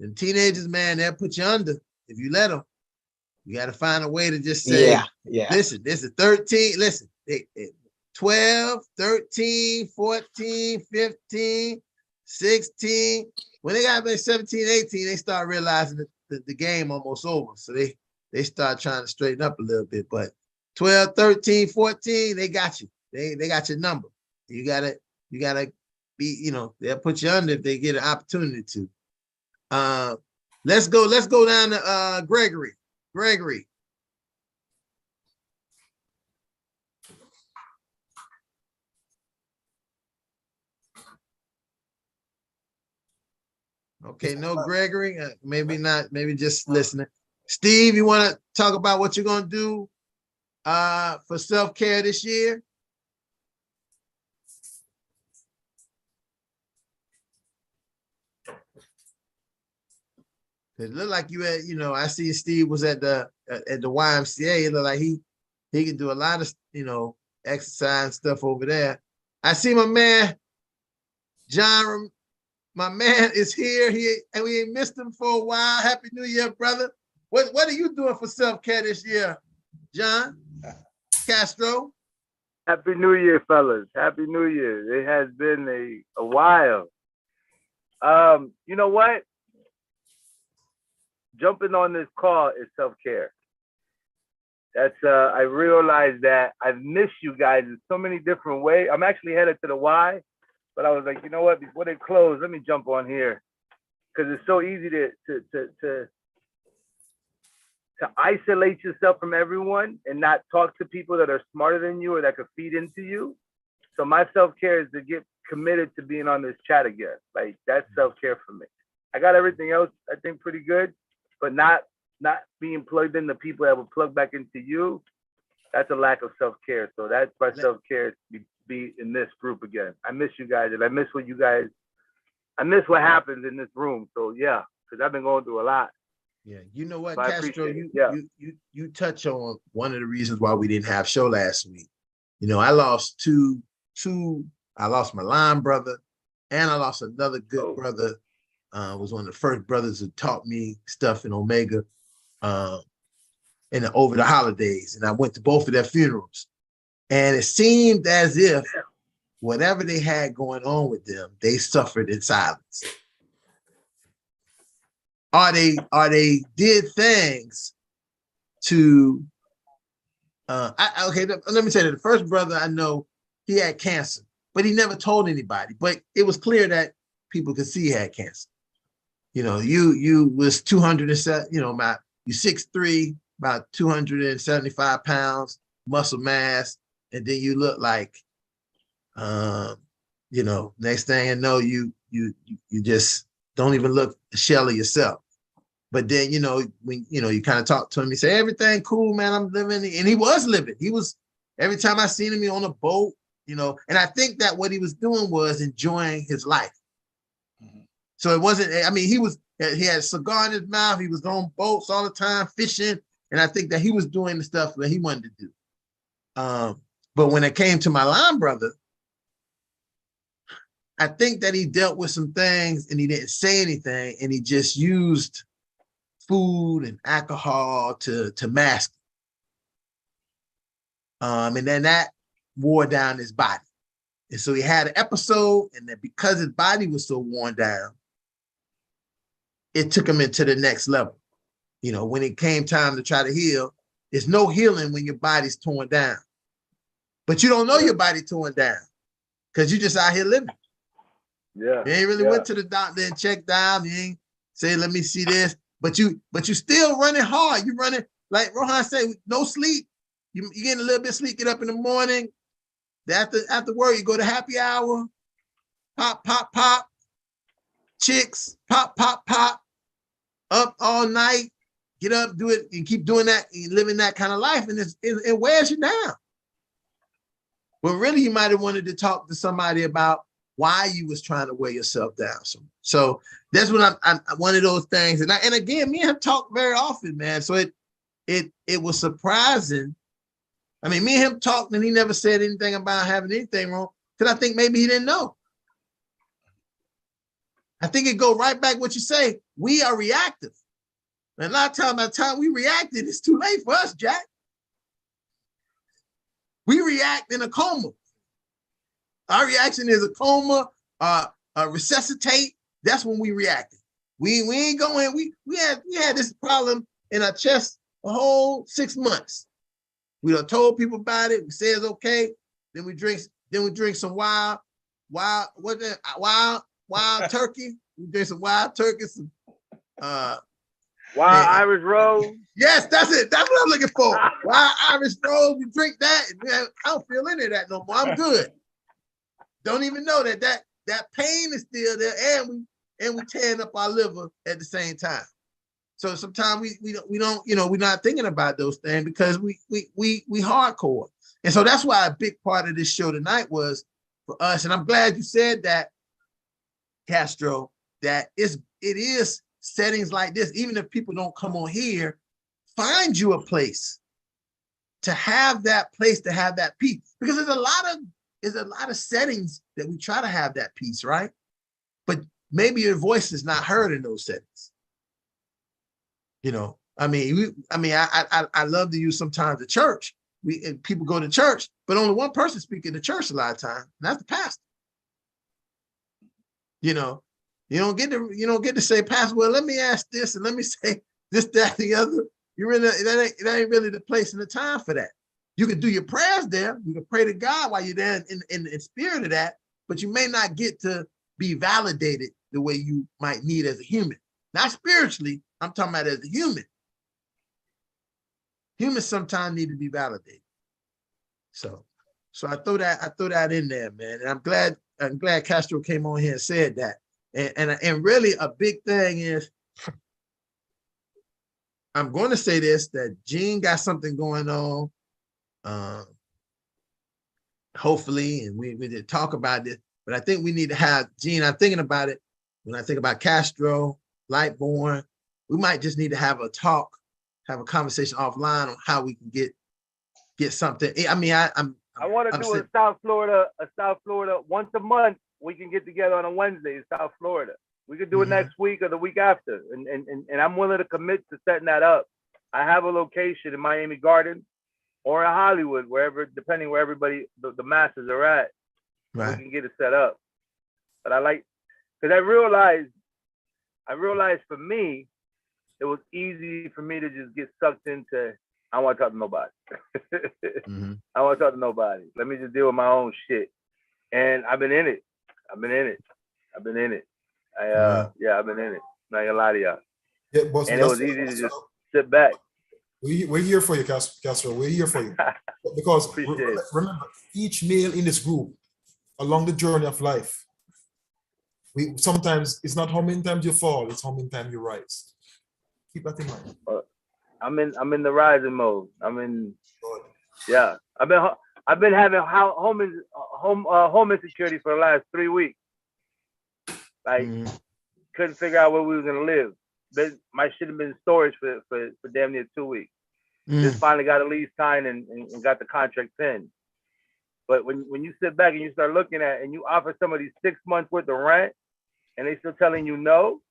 Them teenagers, man, they'll put you under if you let them. You got to find a way to just say, yeah. listen, this is 13. Listen, 12, 13, 14, 15, 16. When they got like 17, 18, they start realizing that the game almost over. So they start trying to straighten up a little bit. But 12, 13, 14, they got you. They got your number. You gotta be, you know, they'll put you under if they get an opportunity to. Let's go down to Gregory. Gregory. Okay, no Gregory. Maybe not, maybe just listening. Steve, you want to talk about what you're gonna do for self-care this year? It looked like you had, you know, I see Steve was at the YMCA. It looked like he can do a lot of, you know, exercise stuff over there. I see my man, John, my man is here. And we ain't missed him for a while. Happy New Year, brother. What are you doing for self-care this year, John Castro? Happy New Year, fellas. Happy New Year. It has been a while. You know what? Jumping on this call is self-care. That's I realized that I've missed you guys in so many different ways. I'm actually headed to the Y, but I was like, you know what? Before they close, let me jump on here because it's so easy to isolate yourself from everyone and not talk to people that are smarter than you or that could feed into you. So my self-care is to get committed to being on this chat again. Like that's self-care for me. I got everything else, I think, pretty good, but not being plugged into people that will plug back into you. That's a lack of self-care. So that's my self-care, to be in this group again. I miss you guys, and I miss what what happens in this room. So yeah, because I've been going through a lot. Yeah, you know what, So Castro, you touch on one of the reasons why we didn't have show last week. You know, I lost I lost my line brother, and I lost another good brother. Was one of the first brothers who taught me stuff in Omega over the holidays. And I went to both of their funerals. And it seemed as if whatever they had going on with them, they suffered in silence. Or they did things to okay, let me say that the first brother I know, he had cancer, but he never told anybody. But it was clear that people could see he had cancer. You know, you was 207, you know, you 6'3", about 275 pounds, muscle mass, and then you look like, you know, next thing you know, you just don't even look the shell of yourself. But then, you know, when, you know, you kind of talk to him, you say, everything cool, man, I'm living. And he was living. He was, every time I seen him, he on a boat, you know, and I think that what he was doing was enjoying his life. Mm-hmm. So it wasn't, I mean, he had a cigar in his mouth. He was on boats all the time, fishing. And I think that he was doing the stuff that he wanted to do. But when it came to my line brother, I think that he dealt with some things and he didn't say anything, and he just used food and alcohol to mask it. And then that wore down his body. And so he had an episode, and then because his body was so worn down, it took him into the next level. You know, when it came time to try to heal, there's no healing when your body's torn down. But you don't know your body torn down because you just out here living. Yeah. You ain't really went to the doctor and checked out. You ain't say, let me see this. But you still running hard. You running, like Rohan said, no sleep. You getting a little bit of sleep, get up in the morning. After work, you go to happy hour, pop, pop, pop, chicks, pop, pop, pop, up all night, get up, do it, and keep doing that, and living that kind of life, and it wears you down. But really, you might have wanted to talk to somebody about why you was trying to wear yourself down. So that's what I'm one of those things. And again, me and him talk very often, man. So it was surprising. I mean, me and him talked, and he never said anything about having anything wrong, because I think maybe he didn't know. I think it go right back what you say. We are reactive. And a lot of times, by the time we reacted, it's too late for us, Jack. We react in a coma. Our reaction is a coma, resuscitate. That's when we reacted. We ain't going. We had this problem in our chest a whole 6 months. We done told people about it. We say it's okay. Then we drink some wild turkey. We drink some wild turkey, some Wild Irish Rose. Yes, that's it. That's what I'm looking for. Wild Irish Rose. We drink that. I don't feel any of that no more. I'm good. Don't even know that pain is still there, and we tearing up our liver at the same time. So sometimes we don't, we're not thinking about those things because we hardcore. And so that's why a big part of this show tonight was for us. And I'm glad you said that, Castro, that it is settings like this. Even if people don't come on here, find you a place to have that peace. Because there's a lot of settings that we try to have that peace, right? But maybe your voice is not heard in those settings. I love to use sometimes the church. People go to church, but only one person speaks in the church a lot of times, and that's the pastor. You don't get to say, Pastor, well, let me ask this and let me say this, that, the other. That ain't really the place and the time for that. You can do your prayers there. You can pray to God while you're there in spirit of that, but you may not get to be validated the way you might need as a human. Not spiritually, I'm talking about as a human. Humans sometimes need to be validated. So I throw that in there, man. And I'm glad Castro came on here and said that. And really a big thing is, I'm going to say this, that Gene got something going on. Hopefully, and we did talk about this, but I think we need to have Gene. I'm thinking about it when I think about Castro, Lightborn. We might just need to have a talk, have a conversation offline on how we can get something. I mean, I want to do a South Florida once a month. We can get together on a Wednesday in South Florida. We could do it next week or the week after, and I'm willing to commit to setting that up. I have a location in Miami Gardens or in Hollywood, wherever, depending where everybody, the masses are at. Right. We can get it set up. But because I realized for me, it was easy for me to just get sucked into, I don't want to talk to nobody. I don't want to talk to nobody. Let me just deal with my own shit. And I've been in it. I've been in it. I've been in it. Not gonna lie to y'all. Yeah, boss, and it was easy to just sit back. We're here for you, Castro. We're here for you. Because remember, each male in this group, along the journey of life, sometimes it's not how many times you fall, it's how many times you rise. Keep that in mind. I'm in the rising mode. I've been having home insecurity for the last 3 weeks. Like, couldn't figure out where we were gonna live. My shit had been in storage for damn near 2 weeks. Just finally got a lease signed and got the contract in. But when you sit back and you start looking at and you offer somebody 6 months worth of rent and they still telling you no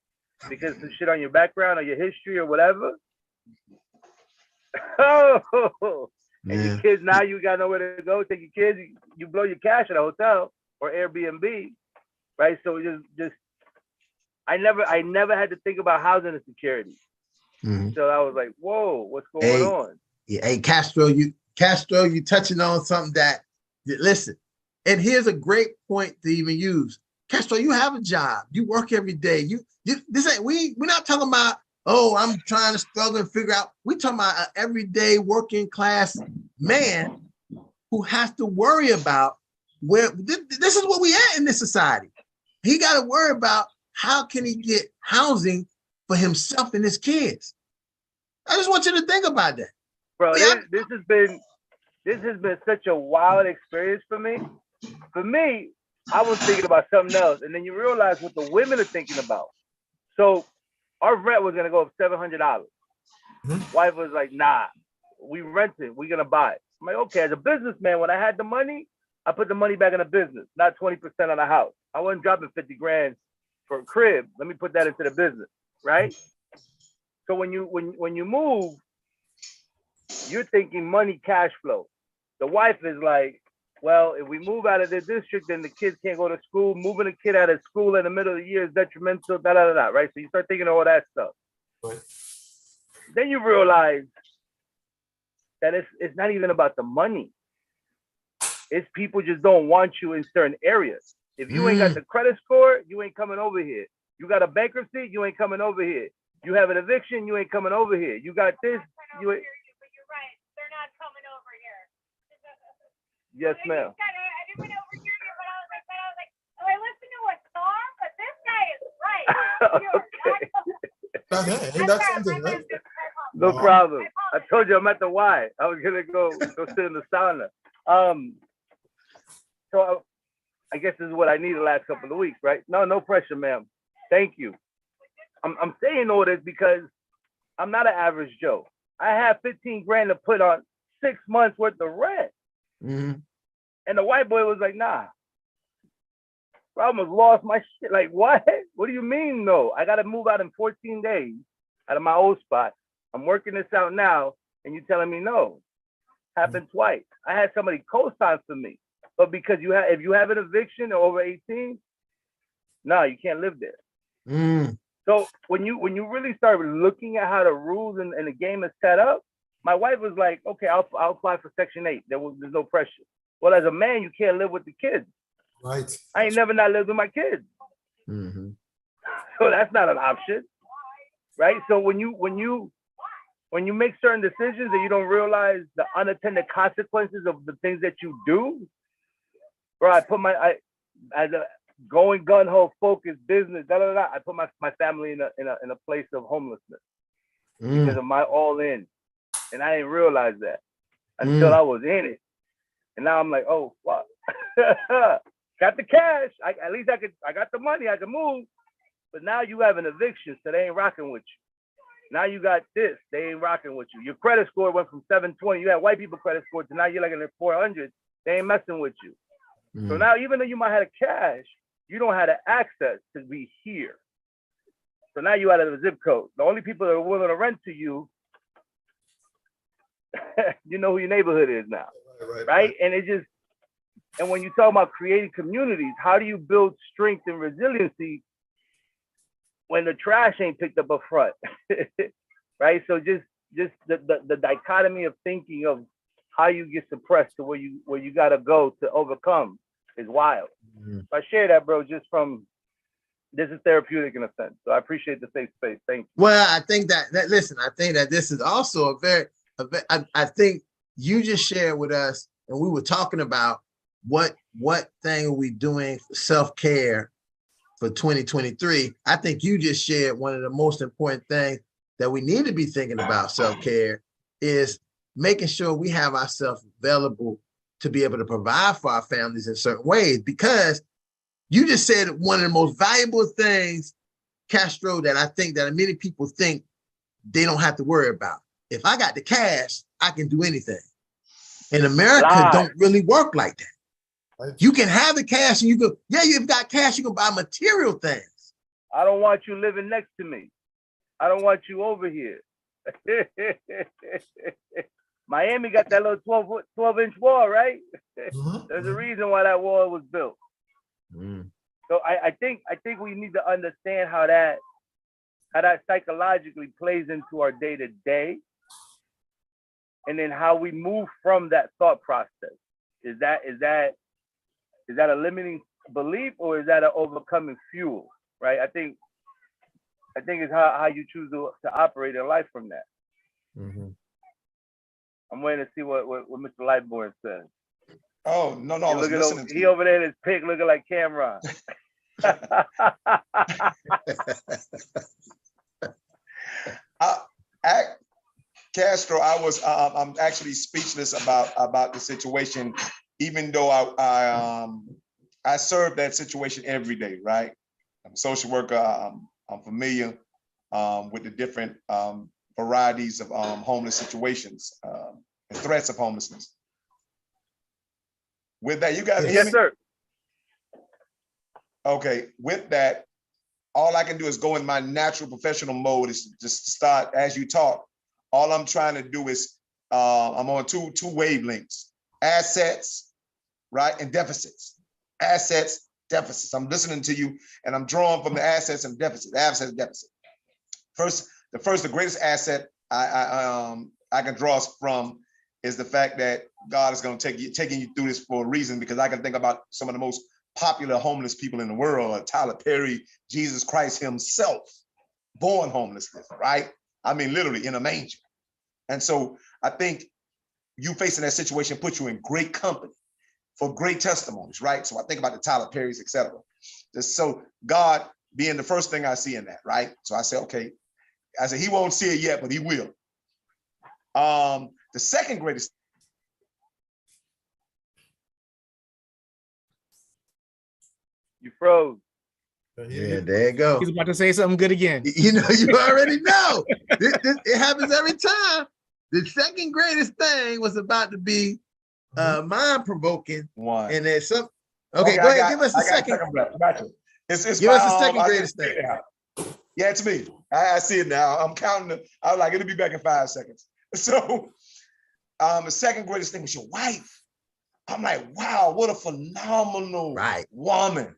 because some shit on your background or your history or whatever. And your kids, now you got nowhere to go. Take your kids, you blow your cash at a hotel or Airbnb, right? So just I never had to think about housing insecurity. So I was like, whoa, what's going on? Yeah, hey, Castro, you touching on something that, listen, and here's a great point to even use. Castro, you have a job. You work every day. We're not talking about, oh, I'm trying to struggle and figure out. We're talking about an everyday working class man who has to worry about where this is what we at in this society. He got to worry about how can he get housing for himself and his kids. I just want you to think about that. Bro, this has been such a wild experience for me. For me, I was thinking about something else, and then you realize what the women are thinking about. So our rent was gonna go up $700. Wife was like, nah, we renting, we're gonna buy it. I'm like, okay, as a businessman, when I had the money, I put the money back in the business, not 20% on the house. I wasn't dropping 50 grand for a crib. Let me put that into the business, right? So when you move, you're thinking money, cash flow. The wife is like, well, if we move out of the district, then the kids can't go to school. Moving a kid out of school in the middle of the year is detrimental, right? So you start thinking all that stuff. Right. Then you realize that it's not even about the money. It's people just don't want you in certain areas. If you ain't got the credit score, you ain't coming over here. You got a bankruptcy, you ain't coming over here. You have an eviction, you ain't coming over here. You got this, you ain't. But you're right. They're not coming over here. Yes, ma'am. I went over here, but I was like, oh, I listen to a song, but this guy is right. Okay, ain't that something, right? No problem. I told you I'm at the Y. I was gonna go sit in the sauna. So I guess this is what I need the last couple of weeks, right? No pressure, ma'am. Thank you. I'm saying all this because I'm not an average Joe. I have 15 grand to put on 6 months worth of rent. Mm-hmm. And the white boy was like, nah. I almost lost my shit. Like, what? What do you mean, no? I got to move out in 14 days out of my old spot. I'm working this out now, and you're telling me no. Happened twice. I had somebody co-sign for me. But because if you have an eviction or over 18, no, you can't live there. Mm. So when you really start looking at how the rules and the game is set up, my wife was like, okay, I'll apply for Section 8. There's no pressure. Well, as a man, you can't live with the kids. Right. I ain't never not lived with my kids. Mm-hmm. So that's not an option, right? So when you make certain decisions and you don't realize the unintended consequences of the things that you do, bro, as a going gun ho focused business, I put my family in a place of homelessness because of my all in, and I didn't realize that until I was in it, and now I'm like, oh fuck, got the cash, at least I got the money, I can move, but now you have an eviction, so they ain't rocking with you. Now you got this, they ain't rocking with you. Your credit score went from 720, you had white people credit score, to now you're like in the 400, they ain't messing with you. So now, even though you might have the cash, you don't have the access to be here. So now you out of the zip code. The only people that are willing to rent to you, you know who your neighborhood is now, right? And when you talk about creating communities, how do you build strength and resiliency when the trash ain't picked up up front, right? So just the dichotomy of thinking of how you get suppressed to where you gotta go to overcome is wild. So I share that, bro, just from, this is therapeutic in a sense. So I appreciate the safe space. Thank you. Well, I think that listen, I think that this is also I think you just shared with us, and we were talking about what thing are we doing for self-care for 2023. I think you just shared one of the most important things that we need to be thinking about self-care is making sure we have ourselves available to be able to provide for our families in certain ways, because you just said one of the most valuable things, Castro, that I think that many people think they don't have to worry about. If I got the cash, I can do anything. In America, don't really work like that. You can have the cash and you've got cash, you can buy material things. I don't want you living next to me. I don't want you over here. Miami got that little 12-inch wall, right? There's a reason why that wall was built. So I think we need to understand how that psychologically plays into our day-to-day, and then how we move from that thought process. Is that a limiting belief, or is that an overcoming fuel? Right? I think it's how you choose to operate in life from that. I'm waiting to see what Mr. Lightborn says. Oh, no, I was listening to he over there in his pig looking like Cameron. Castro, I'm actually speechless about the situation, even though I serve that situation every day, right? I'm a social worker. I'm familiar with the different varieties of homeless situations and threats of homelessness. With that, you guys hear me? Yes, sir. Okay, with that, all I can do is go in my natural professional mode, is just start as you talk. All I'm trying to do is I'm on two wavelengths: assets, right, and deficits. Assets, deficits. I'm listening to you, and I'm drawing from the assets and deficits. Assets, deficit. The greatest asset I can draw from is the fact that God is going to taking you through this for a reason, because I can think about some of the most popular homeless people in the world: Tyler Perry, Jesus Christ himself, born homelessness, right? I mean, literally in a manger. And so I think you facing that situation puts you in great company for great testimonies, right? So I think about the Tyler Perrys, etc. So God being the first thing I see in that, right? So I say, okay, I said, he won't see it yet, but he will. The second greatest. You froze. Yeah, there you go. He's about to say something good again. You know, you already know. It happens every time. The second greatest thing was about to be mind-provoking. One. And there's some. Okay, go ahead. Give us the second. Gotcha. It's Give us the second greatest thing. Yeah, it's me. I see it now. I'm counting. I was like, it'll be back in 5 seconds. So the second greatest thing was your wife. I'm like, wow, what a phenomenal woman.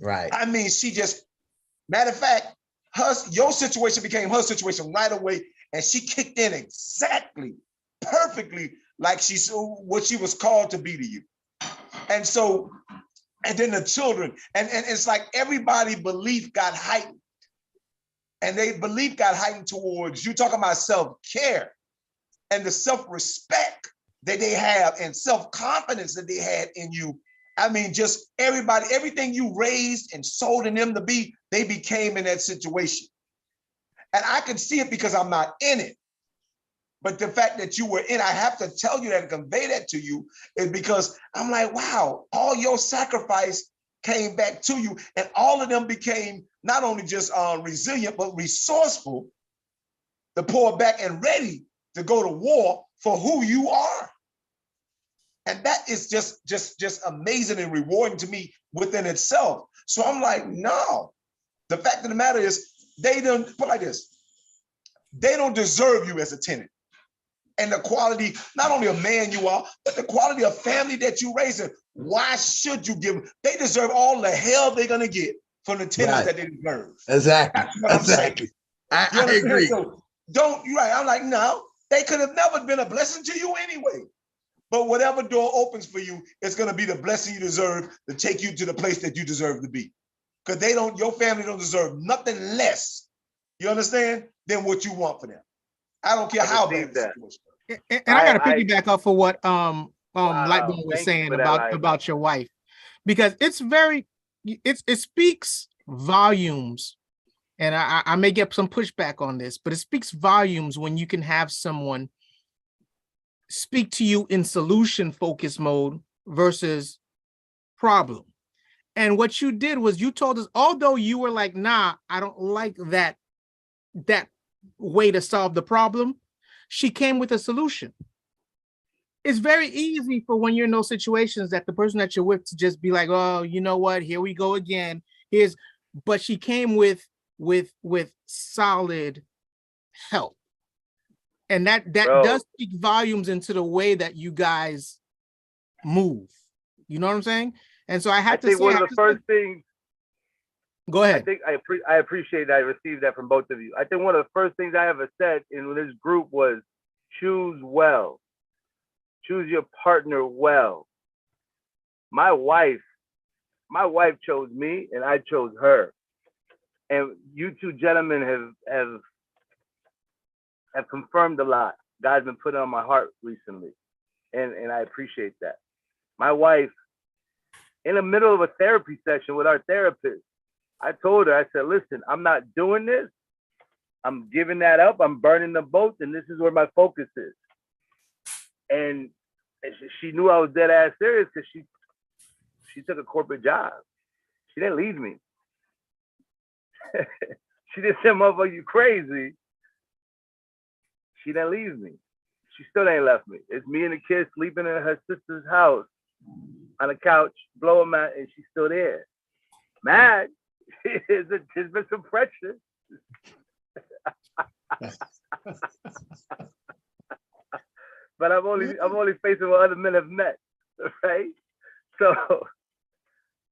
Right. I mean, she just, matter of fact, your situation became her situation right away. And she kicked in exactly, perfectly, like what she was called to be to you. And so, and then the children, and it's like everybody belief got heightened. And they belief got heightened towards you, talking about self-care and the self-respect that they have and self-confidence that they had in you. I mean, just everybody, everything you raised and sold in them to be, they became in that situation. And I can see it because I'm not in it. But the fact that you were in, I have to tell you that and convey that to you, is because I'm like, wow, all your sacrifice came back to you. And all of them became not only just resilient, but resourceful to pour back and ready to go to war for who you are. And that is just amazing and rewarding to me within itself. So I'm like, no, the fact of the matter is, they don't put like this. They don't deserve you as a tenant. And the quality, not only a man you are, but the quality of family that you raise. Why should you give them? They deserve all the hell they're gonna get from the tenants that they deserve. Exactly. That's what I'm saying. I agree. So you're right. I'm like, no, they could have never been a blessing to you anyway. But whatever door opens for you, it's gonna be the blessing you deserve to take you to the place that you deserve to be. Because your family don't deserve nothing less, you understand, than what you want for them. I don't care how bad the situation. And I got to piggyback off of what Lightbone was saying about your wife, because it speaks volumes. And I may get some pushback on this, but it speaks volumes when you can have someone speak to you in solution focus mode versus problem. And what you did was you told us, although you were like, nah, I don't like that way to solve the problem, she came with a solution. It's very easy for when you're in those situations that the person that you're with to just be like, oh, you know what, here we go again. But she came with solid help. And that does speak volumes into the way that you guys move. You know what I'm saying? And so I think one of the first things. Go ahead. I think I appreciate that. I received that from both of you. I think one of the first things I ever said in this group was choose well. Choose your partner well. My wife chose me and I chose her. And you two gentlemen have confirmed a lot. God's been putting on my heart recently. And I appreciate that. My wife, in the middle of a therapy session with our therapist, I told her, I said, listen, I'm not doing this. I'm giving that up. I'm burning the boats, and this is where my focus is. And she knew I was dead ass serious because she took a corporate job. She didn't leave me. She didn't say, motherfucker, you crazy. She didn't leave me. She still ain't left me. It's me and the kids sleeping in her sister's house on a couch, blowing mat, and she's still there. Mad. There's been some pressure. But I'm only facing what other men have met, right? So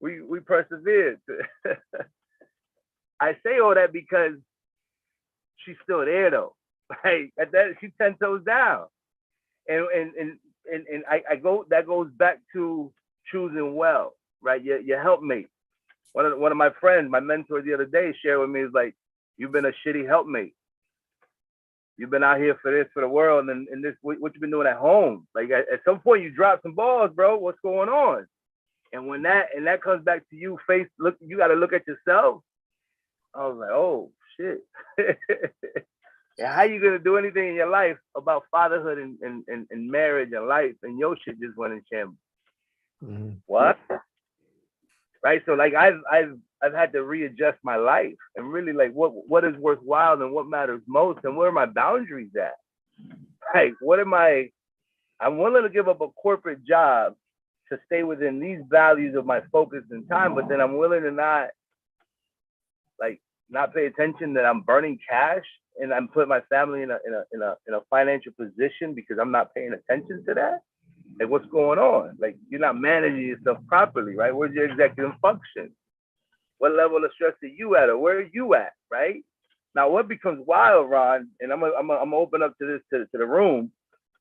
we persevered. I say all that because she's still there though. Right? At that she's 10 toes down. And I go, that goes back to choosing well, right? Your helpmate. One of my friends, my mentor the other day shared with me, is like, you've been a shitty helpmate. You've been out here for this, for the world, and this, what you been doing at home? Like at some point you drop some balls, bro. What's going on? And when that comes back to you, you got to look at yourself. I was like, oh shit. And how you gonna do anything in your life about fatherhood and marriage and life, and your shit just went in shambles? Mm-hmm. What? Right. So like I've had to readjust my life and really like what is worthwhile and what matters most, and where are my boundaries at? Like I'm willing to give up a corporate job to stay within these values of my focus and time, but then I'm willing to not pay attention that I'm burning cash and I'm putting my family in a financial position because I'm not paying attention to that. Like, what's going on? Like, you're not managing yourself properly, right? Where's your executive function? What level of stress are you at, or where are you at, right? Now, what becomes wild, Ron, and I'm gonna open up to this to the room,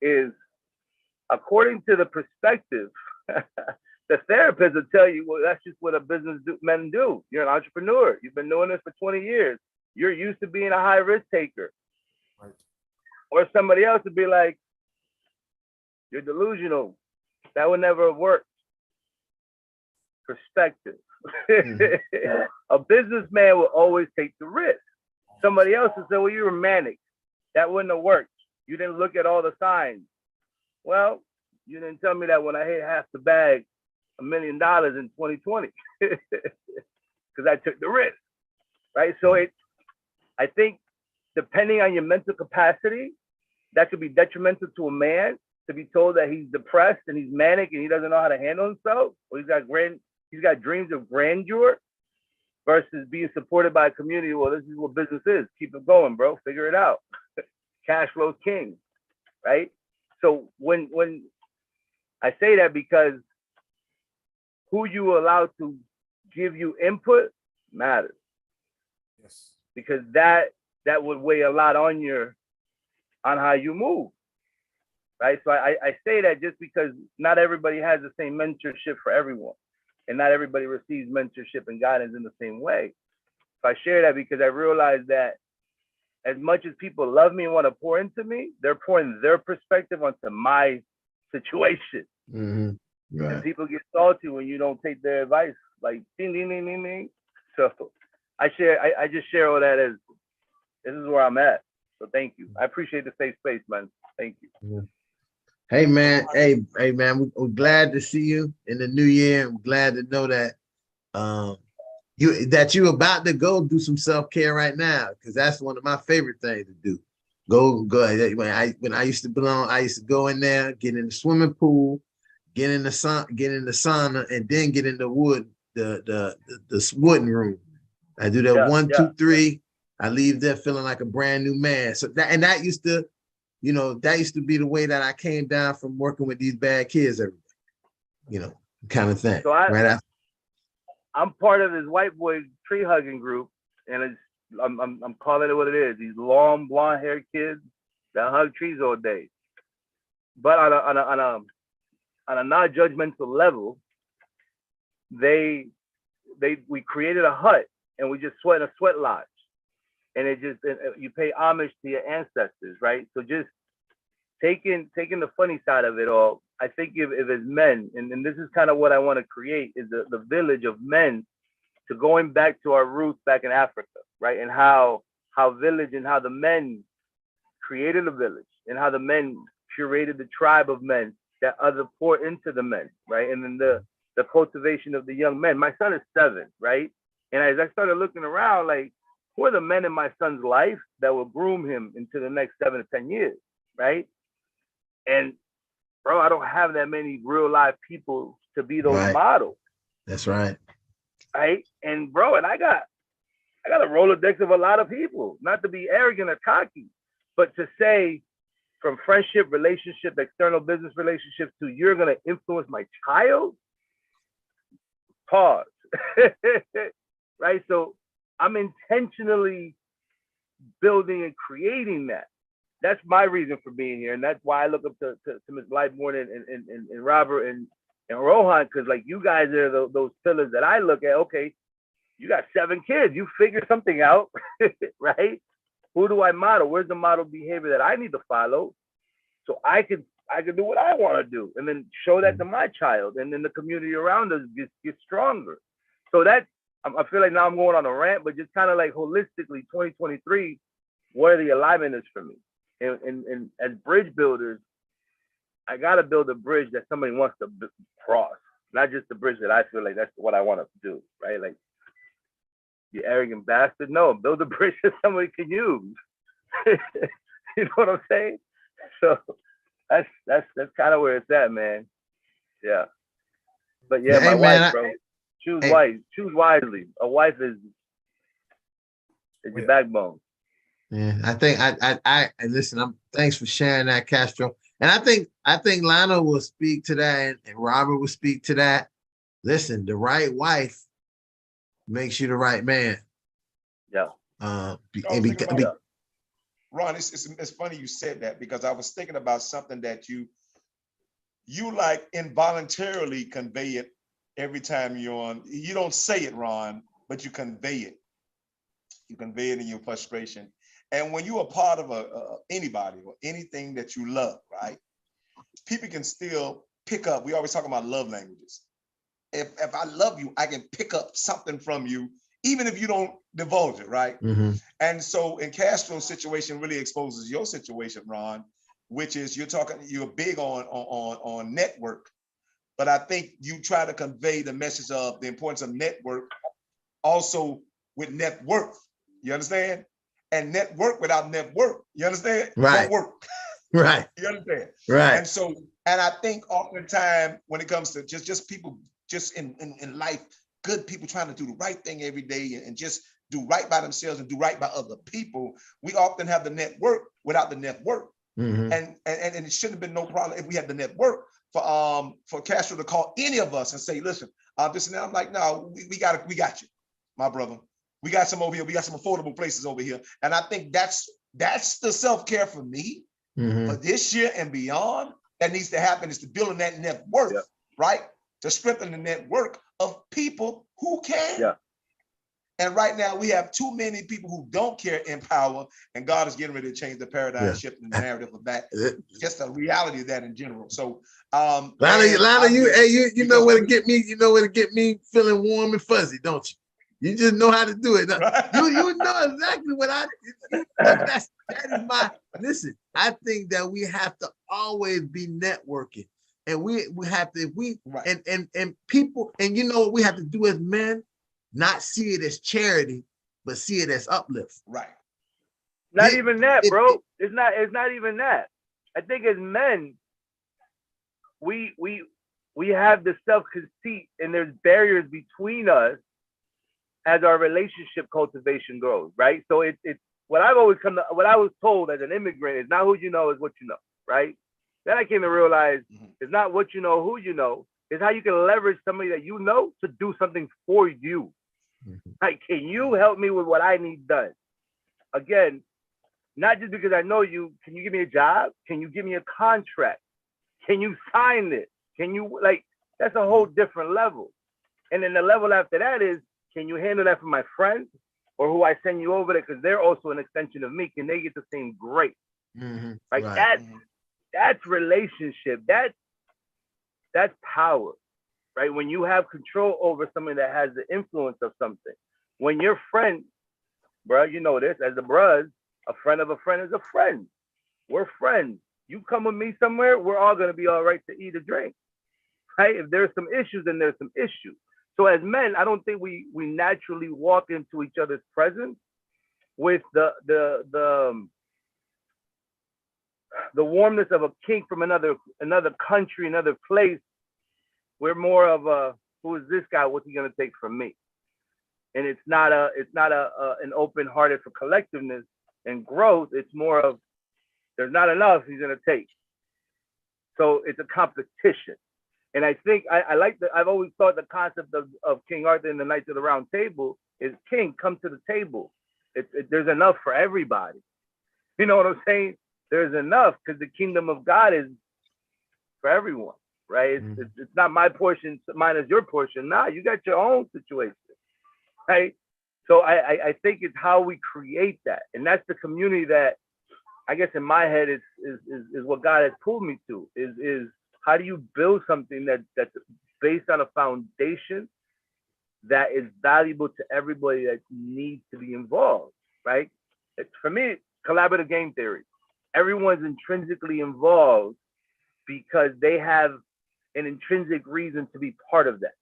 is according to the perspective, the therapist will tell you, well, that's just what men do. You're an entrepreneur. You've been doing this for 20 years. You're used to being a high risk taker. Right. Or somebody else would be like, you're delusional. That would never have worked. Perspective. Mm-hmm. A businessman will always take the risk. Somebody else will say, well, you were manic. That wouldn't have worked. You didn't look at all the signs. Well, you didn't tell me that when I hit half the bag, $1 million in 2020, because I took the risk, right? So I think depending on your mental capacity, that could be detrimental to a man to be told that he's depressed and he's manic and he doesn't know how to handle himself, or he's got dreams of grandeur, versus being supported by a community. Well, this is what business is. Keep it going, bro. Figure it out. Cash flow's king, right? So when I say that, because who you allow to give you input matters. Yes. Because that would weigh a lot on how you move. Right. So I say that just because not everybody has the same mentorship for everyone. And not everybody receives mentorship and guidance in the same way. So I share that because I realize that as much as people love me and want to pour into me, they're pouring their perspective onto my situation. Mm-hmm. Right. And people get salty when you don't take their advice. Like ding ding ding ding ding. So I just share all that as this is where I'm at. So thank you. I appreciate the safe space, man. Thank you. Yeah. Hey man, we're glad to see you in the new year. I'm glad to know that you're about to go do some self-care right now, because that's one of my favorite things to do. Go. When I used to belong, I used to go in there, get in the swimming pool, get in the sauna, and then get in the wooden room. I do that 1, 2, 3. I leave there feeling like a brand new man. So that used to, that used to be the way that I came down from working with these bad kids every day, kind of thing. So I'm part of this white boy tree hugging group, and I'm calling it what it is. These long blonde haired kids that hug trees all day. But on a non-judgmental level, we created a hut and we just sweat in a sweat lodge. And you pay homage to your ancestors, right? So just taking the funny side of it all, I think if as men, and this is kind of what I want to create, is the village of men, to going back to our roots back in Africa, right? And how village and how the men created a village and how the men curated the tribe of men that other pour into the men, right? And then the cultivation of the young men. My son is 7, right? And as I started looking around, like, who are the men in my son's life that will groom him into the next 7 to 10 years, right? And bro, I don't have that many real live people to be those models. That's right. Right? And bro, and I got I got a Rolodex of a lot of people, not to be arrogant or cocky, but to say from friendship, relationship, external business relationships to you're going to influence my child. Pause. Right. So I'm intentionally building and creating that. That's my reason for being here. And that's why I look up to Ms. Lightborn and Robert and Rohan, because like you guys are those pillars that I look at. Okay, you got 7 kids. You figure something out, right? Who do I model? Where's the model behavior that I need to follow so I can do what I want to do and then show that to my child, and then the community around us gets stronger. So that I feel like now I'm going on a rant, but just kind of like holistically 2023, what are the alignments for me? And as bridge builders, I got to build a bridge that somebody wants to cross, not just the bridge that I feel like that's what I want to do, right? Like, you arrogant bastard. No, build a bridge that somebody can use. You know what I'm saying? So that's kind of where it's at, man. Yeah. But yeah, Hey, my man, wife, bro. Choose hey. wife. Choose wisely. A wife is your backbone. Yeah, I think I listen. Thanks for sharing that, Castro. And I think Lionel will speak to that, and Robert will speak to that. Listen, the right wife makes you the right man. Yeah. Ron, it's funny you said that, because I was thinking about something that you like involuntarily convey it every time you're on. You don't say it, Ron, but you convey it. You convey it in your frustration. And when you're a part of anybody or anything that you love, right? People can still pick up. We always talk about love languages. If I love you, I can pick up something from you, even if you don't divulge it, right? Mm-hmm. And so in Castro's situation really exposes your situation, Ron, which is you're big on network, but I think you try to convey the message of the importance of network also with net worth. You understand? And network without network, you understand? Right. Don't work. Right. You understand? Right. And so, and I think oftentimes when it comes to just people just in life, good people trying to do the right thing every day and just do right by themselves and do right by other people, we often have the network without the network. Mm-hmm. And it shouldn't have been no problem if we had the network for Castro to call any of us and say, listen, this and that. I'm like, no, we got you, my brother. We got some over here. We got some affordable places over here. And I think that's the self-care for me for this year and beyond that needs to happen, is to building that net worth, right? To strengthen the network of people who can. Yeah. And right now we have too many people who don't care in power, and God is getting ready to change the paradigm shift and the narrative of that. Just the reality of that in general. So Lana, you know where to get me. You know where to get me feeling warm and fuzzy, don't you? You just know how to do it. You know exactly what that is my listen. I think that we have to always be networking. And we have to, and people, and you know what we have to do as men, not see it as charity, but see it as uplift. Right. Not even that, bro. It's not even that. I think as men, we have the self-conceit, and there's barriers between us as our relationship cultivation grows, right? So it's what I was told as an immigrant is not who you know, is what you know, right? Then I came to realize it's not what you know, who you know, it's how you can leverage somebody that you know to do something for you. Like, can you help me with what I need done? Again, not just because I know you, can you give me a job? Can you give me a contract? Can you sign it? Can you, like, that's a whole different level. And then the level after that is, can you handle that for my friends or who I send you over there? Because they're also an extension of me. Can they get the same grace? Like that's relationship. That's power, right? When you have control over somebody that has the influence of something. When your friend, bro, you know this, as a brother, a friend of a friend is a friend. We're friends. You come with me somewhere, we're all gonna be all right to eat or drink, right? If there's some issues, then there's some issues. So as men, I don't think we naturally walk into each other's presence with the warmness of a king from another country, another place. We're more of a, who is this guy? What's he gonna take from me? and it's not an open hearted for collectiveness and growth. It's more of there's not enough, he's gonna take. So it's a competition. And I think I like I've always thought the concept of King Arthur and the Knights of the Round Table is king, come to the table. There's enough for everybody. You know what I'm saying? There's enough because the kingdom of God is for everyone, right? It's not my portion, mine is your portion. Nah, you got your own situation, right? So I think it's how we create that. And that's the community that I guess in my head is what God has pulled me to, is how do you build something that's based on a foundation that is valuable to everybody that needs to be involved, right? For me, collaborative game theory. Everyone's intrinsically involved because they have an intrinsic reason to be part of that.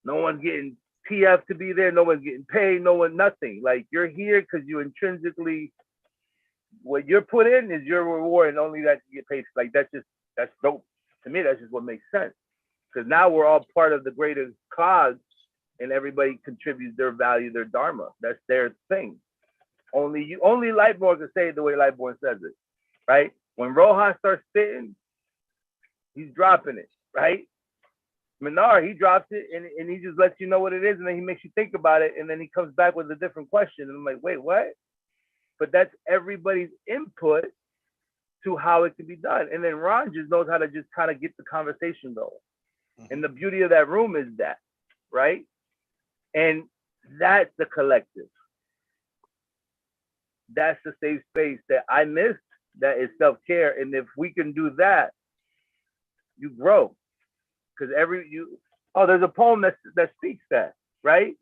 No one's getting TF to be there. No one's getting paid. No one, nothing. Like you're here because you intrinsically, what you're put in is your reward, and only that you get paid. Like that's dope. To me, that's just what makes sense. Because now we're all part of the greater cause, and everybody contributes their value, their dharma. That's their thing. Only Lightborn can say it the way Lightborn says it, right? When Rohan starts spitting, he's dropping it, right? Minar, he drops it and he just lets you know what it is, and then he makes you think about it, and then he comes back with a different question. And I'm like, wait, what? But that's everybody's input to how it can be done. And then Ron just knows how to just kind of get the conversation going. And the beauty of that room is that, right? And that's the collective. That's the safe space that I missed, that is self-care. And if we can do that, you grow. Because there's a poem that speaks that, right?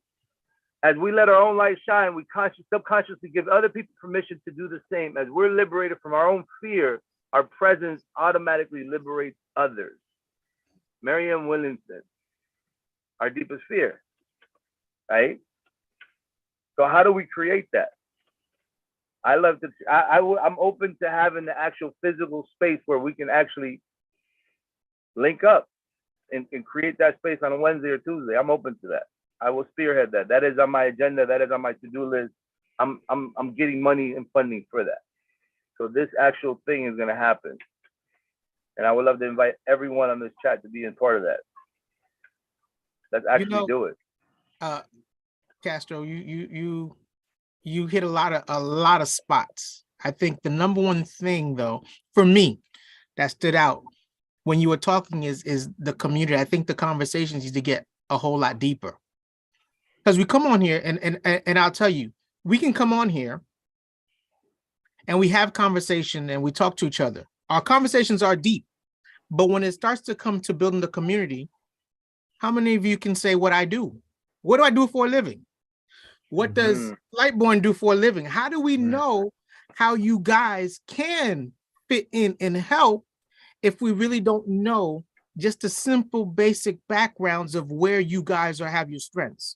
As we let our own light shine, we subconsciously give other people permission to do the same. As we're liberated from our own fear, our presence automatically liberates others. Marianne Williamson, our deepest fear, right? So how do we create that? I'm open to having the actual physical space where we can actually link up and create that space on a Wednesday or Tuesday. I'm open to that. I will spearhead that. That is on my agenda. That is on my to-do list. I'm getting money and funding for that. So this actual thing is going to happen. And I would love to invite everyone on this chat to be a part of that. Let's actually do it. Castro, you hit a lot of spots. I think the number one thing though, for me, that stood out when you were talking is the community. I think the conversations need to get a whole lot deeper. Because we come on here and I'll tell you, we can come on here and we have conversation and we talk to each other. Our conversations are deep, but when it starts to come to building the community, how many of you can say what I do? What do I do for a living? What does Lightborn do for a living? How do we know how you guys can fit in and help if we really don't know just the simple basic backgrounds of where you guys have your strengths?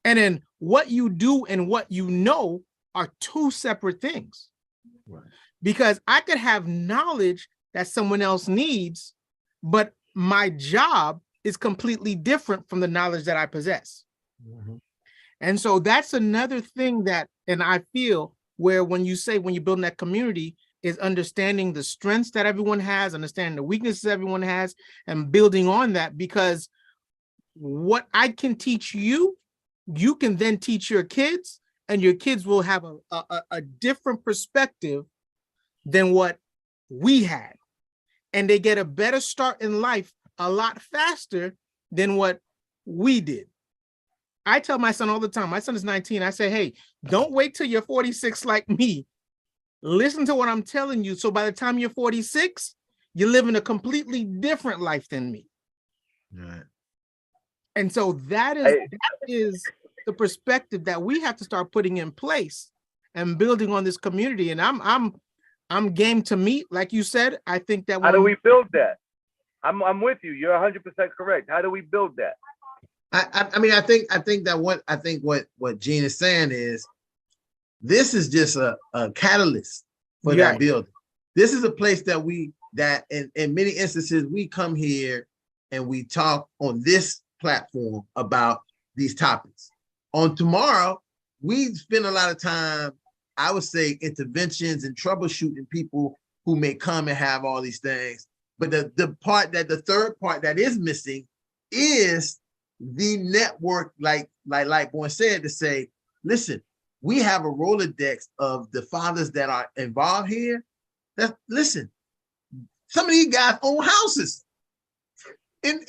And then what you do and what you know are two separate things. Right. Because I could have knowledge that someone else needs, but my job is completely different from the knowledge that I possess. Mm-hmm. And so that's another thing that, and I feel where when you're building that community, is understanding the strengths that everyone has, understanding the weaknesses everyone has, and building on that, because what I can teach you, you can then teach your kids, and your kids will have a different perspective than what we had. And they get a better start in life a lot faster than what we did. I tell my son all the time, my son is 19, I say, hey, don't wait till you're 46 like me. Listen to what I'm telling you. So by the time you're 46, you're living a completely different life than me. Right. And so that is the perspective that we have to start putting in place and building on this community. And I'm game to meet, like you said. I think that how do we build that? I'm with you. You're 100% correct. How do we build that? I mean, I think what Gene is saying is this is just a catalyst for that building. This is a place that in many instances we come here and we talk on this platform about these topics. On tomorrow, we spend a lot of time, I would say, interventions and troubleshooting people who may come and have all these things. But the third part that is missing is the network, like Boy said, to say, listen, we have a Rolodex of the fathers that are involved here. Listen, some of these guys own houses in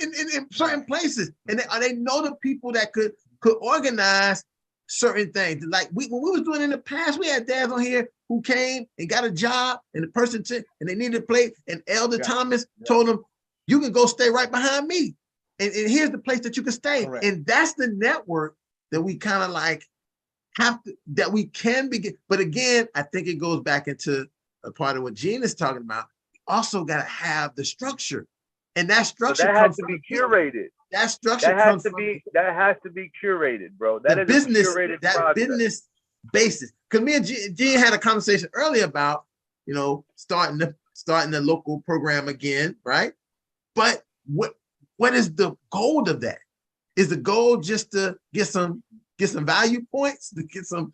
certain places, and they know the people that could organize certain things. Like when we was doing in the past, we had dads on here who came and got a job, and the person and they needed to play, and Elder Thomas told them, you can go stay right behind me. And here's the place that you can stay. Correct. And that's the network that we kind of like that we can begin. But again, I think it goes back into a part of what Gene is talking about. Also got to have the structure. And that structure has to be curated. That structure has to be curated, bro. That is business, a curated that process. Business basis. Because me and Gene had a conversation earlier about, starting the local program again, right? But what is the goal of that? Is the goal just to get some value points, to get some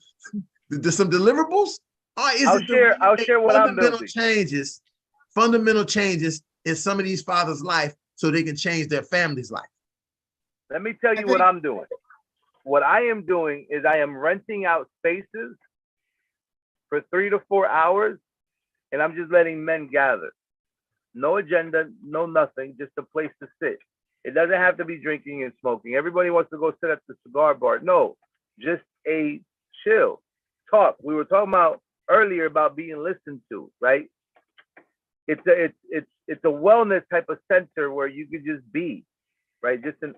deliverables? Or is I'll share what I'm building. Fundamental changes in some of these fathers' life so they can change their family's life. Let me tell you what I'm doing. What I am doing is I am renting out spaces for 3 to 4 hours, and I'm just letting men gather. No agenda, no nothing, just a place to sit. It doesn't have to be drinking and smoking. Everybody wants to go sit at the cigar bar. No, just a chill, talk. We were talking about earlier about being listened to, right? It's a wellness type of center where you could just be, right? Just a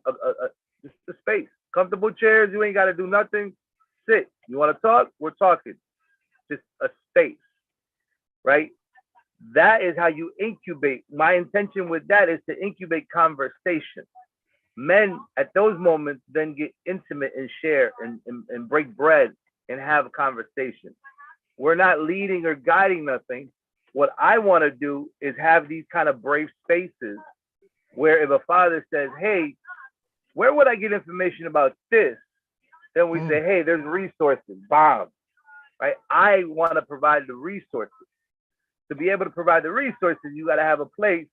space, comfortable chairs. You ain't got to do nothing. Sit. You want to talk? We're talking. Just a space, right? That is how you incubate. My intention with that is to incubate conversation. Men at those moments then get intimate and share and break bread and have a conversation. We're not leading or guiding nothing. What I want to do is have these kind of brave spaces where if a father says, hey, where would I get information about this? Then we say, hey, there's resources, bomb, right? I want to provide the resources. To be able to provide the resources, you got to have a place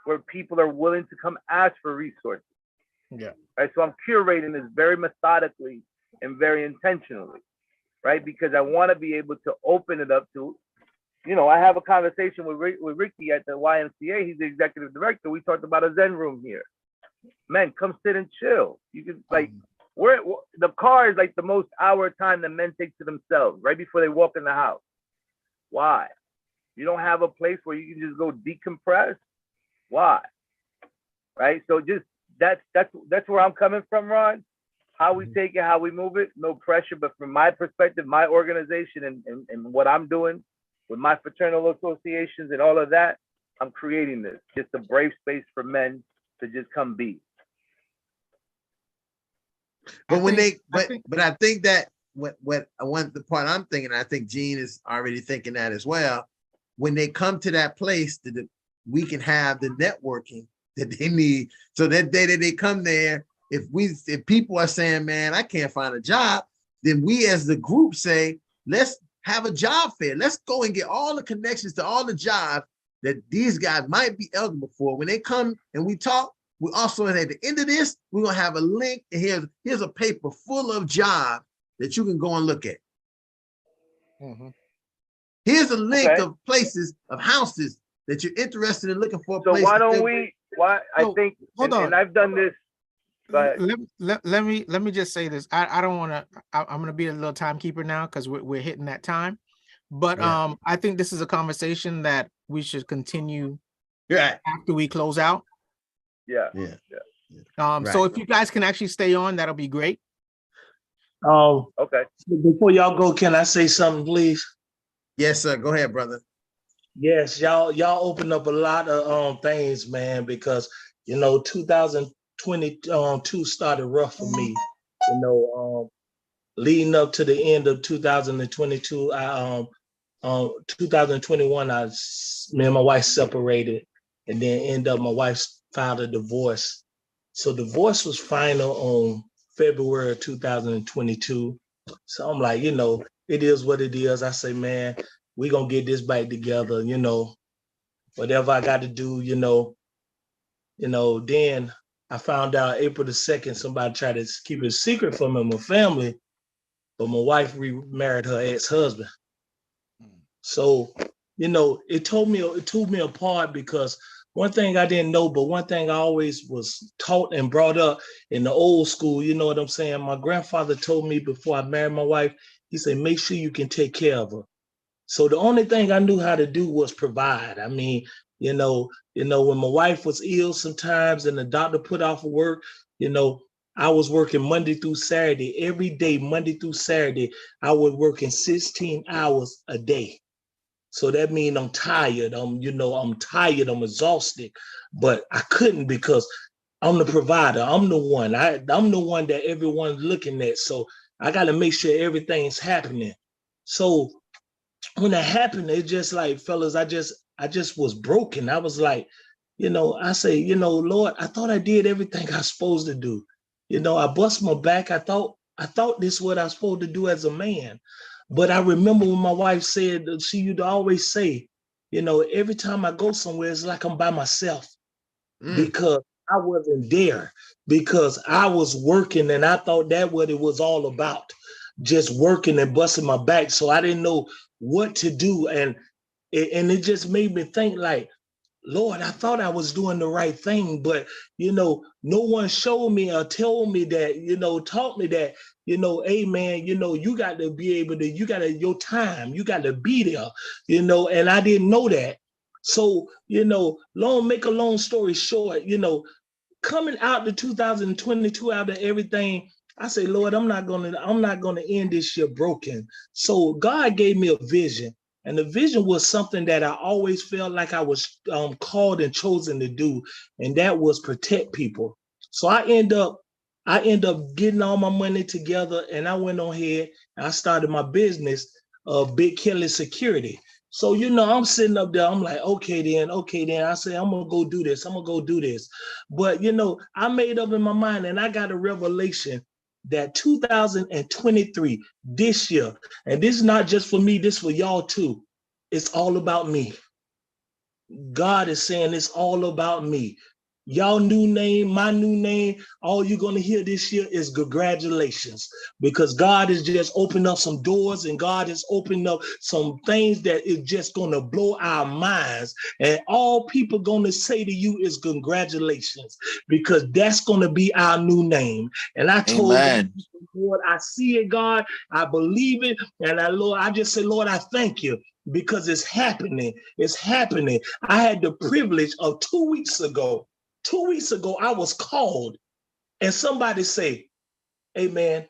where people are willing to come ask for resources. Yeah. Right. So I'm curating this very methodically and very intentionally, right? Because I want to be able to open it up to, I have a conversation with Ricky at the YMCA. He's the executive director. We talked about a Zen room here. Men, come sit and chill. You can the car is like the most hour time that men take to themselves right before they walk in the house. Why? You don't have a place where you can just go decompress? Why? Right? So just that's where I'm coming from, Ron. How we take it, how we move it, no pressure. But from my perspective, my organization and what I'm doing with my fraternal associations and all of that, I'm creating this. Just a brave space for men to just come be. But I think that the part I'm thinking, I think Gene is already thinking that as well. When they come to that place, we can have the networking that they need. So that day that they come there, if people are saying, man, I can't find a job, then we as the group say, let's have a job fair. Let's go and get all the connections to all the jobs that these guys might be eligible for. When they come and we talk, we also, at the end of this, we're going to have a link. And here's a paper full of jobs that you can go and look at. Mm-hmm. Here's a link of places, of houses that you're interested in looking for. So why don't we, I think, hold on. And I've done this. But let me just say this. I don't want to, I'm going to be a little timekeeper now because we're hitting that time. But I think this is a conversation that we should continue after we close out. Yeah. So if you guys can actually stay on, that'll be great. Okay. Before y'all go, can I say something, please? Yes, sir. Go ahead, brother. Yes, y'all opened up a lot of things, man, because 2022 started rough for me. Leading up to the end of 2022, 2021, me and my wife separated, and then my wife filed a divorce. So divorce was final on February of 2022. So I'm like, it is what it is. I say, man, we gonna get this back together, whatever I got to do, then I found out April the 2nd, somebody tried to keep it secret from me, my family, but my wife remarried her ex-husband. So, it told me apart because one thing I didn't know, but one thing I always was taught and brought up in the old school, you know what I'm saying? My grandfather told me before I married my wife, he said, make sure you can take care of her. So the only thing I knew how to do was provide. I mean, when my wife was ill sometimes and the doctor put off of work, I was working Monday through Saturday, every day, Monday through Saturday, I was working 16 hours a day. So that means I'm tired. I'm tired. I'm exhausted, but I couldn't because I'm the provider. I'm the one. I'm the one that everyone's looking at. So I got to make sure everything's happening. So when that happened, it just like, fellas, I just was broken. I was like, I say, Lord, I thought I did everything I was supposed to do. I bust my back. I thought this is what I was supposed to do as a man. But I remember when my wife said, she used to always say, every time I go somewhere, it's like I'm by myself because I wasn't there, because I was working and I thought that what it was all about, just working and busting my back. So I didn't know what to do. And it just made me think like, Lord, I thought I was doing the right thing, but, no one showed me or told me that, taught me that, hey man, you got to be able to, your time, you got to be there, and I didn't know that. So, make a long story short, coming out to 2022, out of everything, I say, Lord, I'm not gonna end this year broken. So God gave me a vision. And the vision was something that I always felt like I was called and chosen to do, and that was protect people. So I end up getting all my money together, and I went on ahead and I started my business of Big Kelly Security. So I'm sitting up there. I'm like, okay then. I say I'm gonna go do this. But I made up in my mind, and I got a revelation that 2023, this year, and this is not just for me, this for y'all too. It's all about me. God is saying it's all about me. Y'all new name, my new name, all you're going to hear this year is congratulations, because God is just opening up some doors, and God is opening up some things that is just going to blow our minds. And all people going to say to you is congratulations, because that's going to be our new name. And I told God, Lord, I see it, God, I believe it. And I just say, Lord, I thank you, because it's happening. It's happening. I had the privilege of 2 weeks ago, I was called, and somebody say, hey man,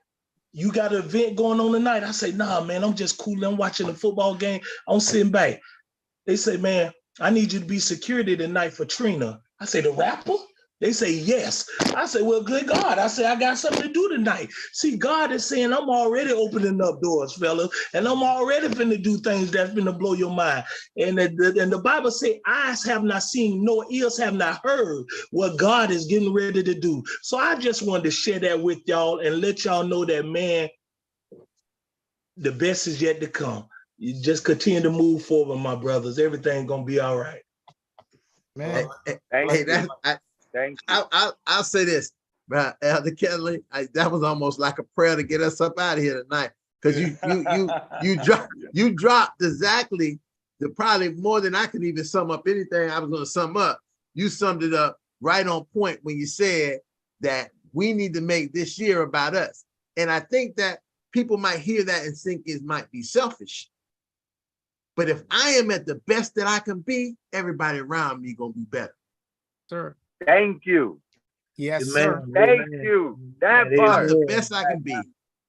you got an event going on tonight? I say, nah, man, I'm just cool. I'm watching a football game. I'm sitting back. They say, man, I need you to be security tonight for Trina. I say, the rapper? They say, yes. I say, well, good God. I say, I got something to do tonight. See, God is saying, I'm already opening up doors, fellas, and I'm already finna do things that's finna blow your mind. And the Bible say, eyes have not seen, nor ears have not heard what God is getting ready to do. So I just wanted to share that with y'all and let y'all know that, man, the best is yet to come. You just continue to move forward, my brothers. Everything's gonna be all right. Man, I'll say this, but Elder Kelly, that was almost like a prayer to get us up out of here tonight, because you dropped exactly probably more than I could even sum up anything I was going to sum up. You summed it up right on point when you said that we need to make this year about us. And I think that people might hear that and think it might be selfish. But if I am at the best that I can be, everybody around me gonna be better. Sir. Thank you. Yes, Amen. sir. Thank you. That part. I'm the best I can be.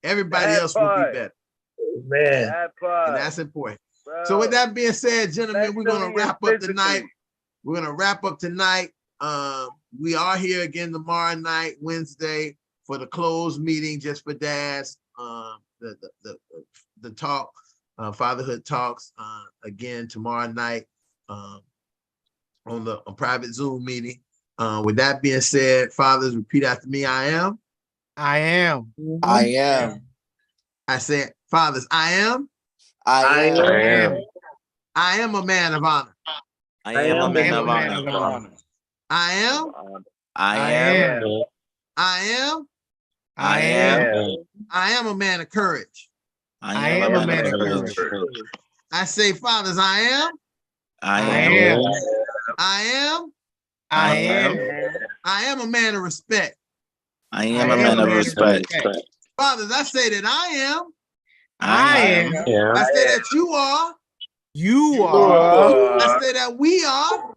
Everybody else will be better. Man. That part. And that's important. Bro. So with that being said, gentlemen, we're gonna wrap up tonight. We're gonna wrap up tonight. We are here again tomorrow night, Wednesday, for the closed meeting just for dads. The talk, Fatherhood Talks, again tomorrow night on a private Zoom meeting. With that being said, fathers, repeat after me. I am I am. I am. I said, fathers, I am. I am. I am a man of honor. I am a man of honor. I am. I am. I am. I am. I am a man of courage. I am a man of courage. I say, fathers, I am. I am. I am. I am. I am a man of respect. I am a man of respect. Fathers, I say that I am. I am. I say that you are. You are. I say that we are.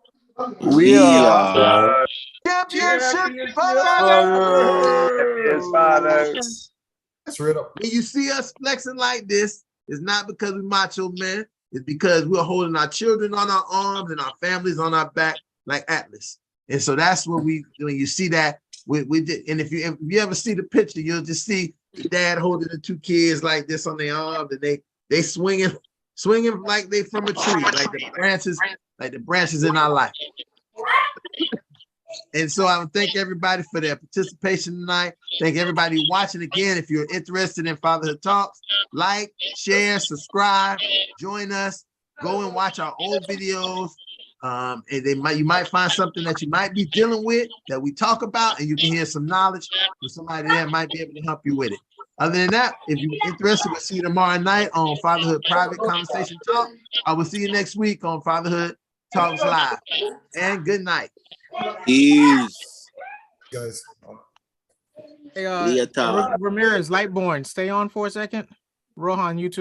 We are. Championship Yes, Father. Straight up. When you see us flexing like this, it's not because we macho men. It's because we're holding our children on our arms and our families on our back like Atlas. And so that's what when you see that, we did. And if you ever see the picture, you'll just see the dad holding the two kids like this on their arms, and they swinging like they from a tree, like the branches in our life. And so I want to thank everybody for their participation tonight. Thank everybody watching again. If you're interested in Fatherhood Talks, like, share, subscribe, join us, go and watch our old videos. And you might find something that you might be dealing with that we talk about, and you can hear some knowledge from somebody there might be able to help you with it. Other than that, if you're interested, we'll see you tomorrow night on Fatherhood Private Conversation Talk. I will see you next week on Fatherhood Talks Live. And good night. Peace. Guys. Hey, Ramirez, Lightborn, stay on for a second. Rohan, you too.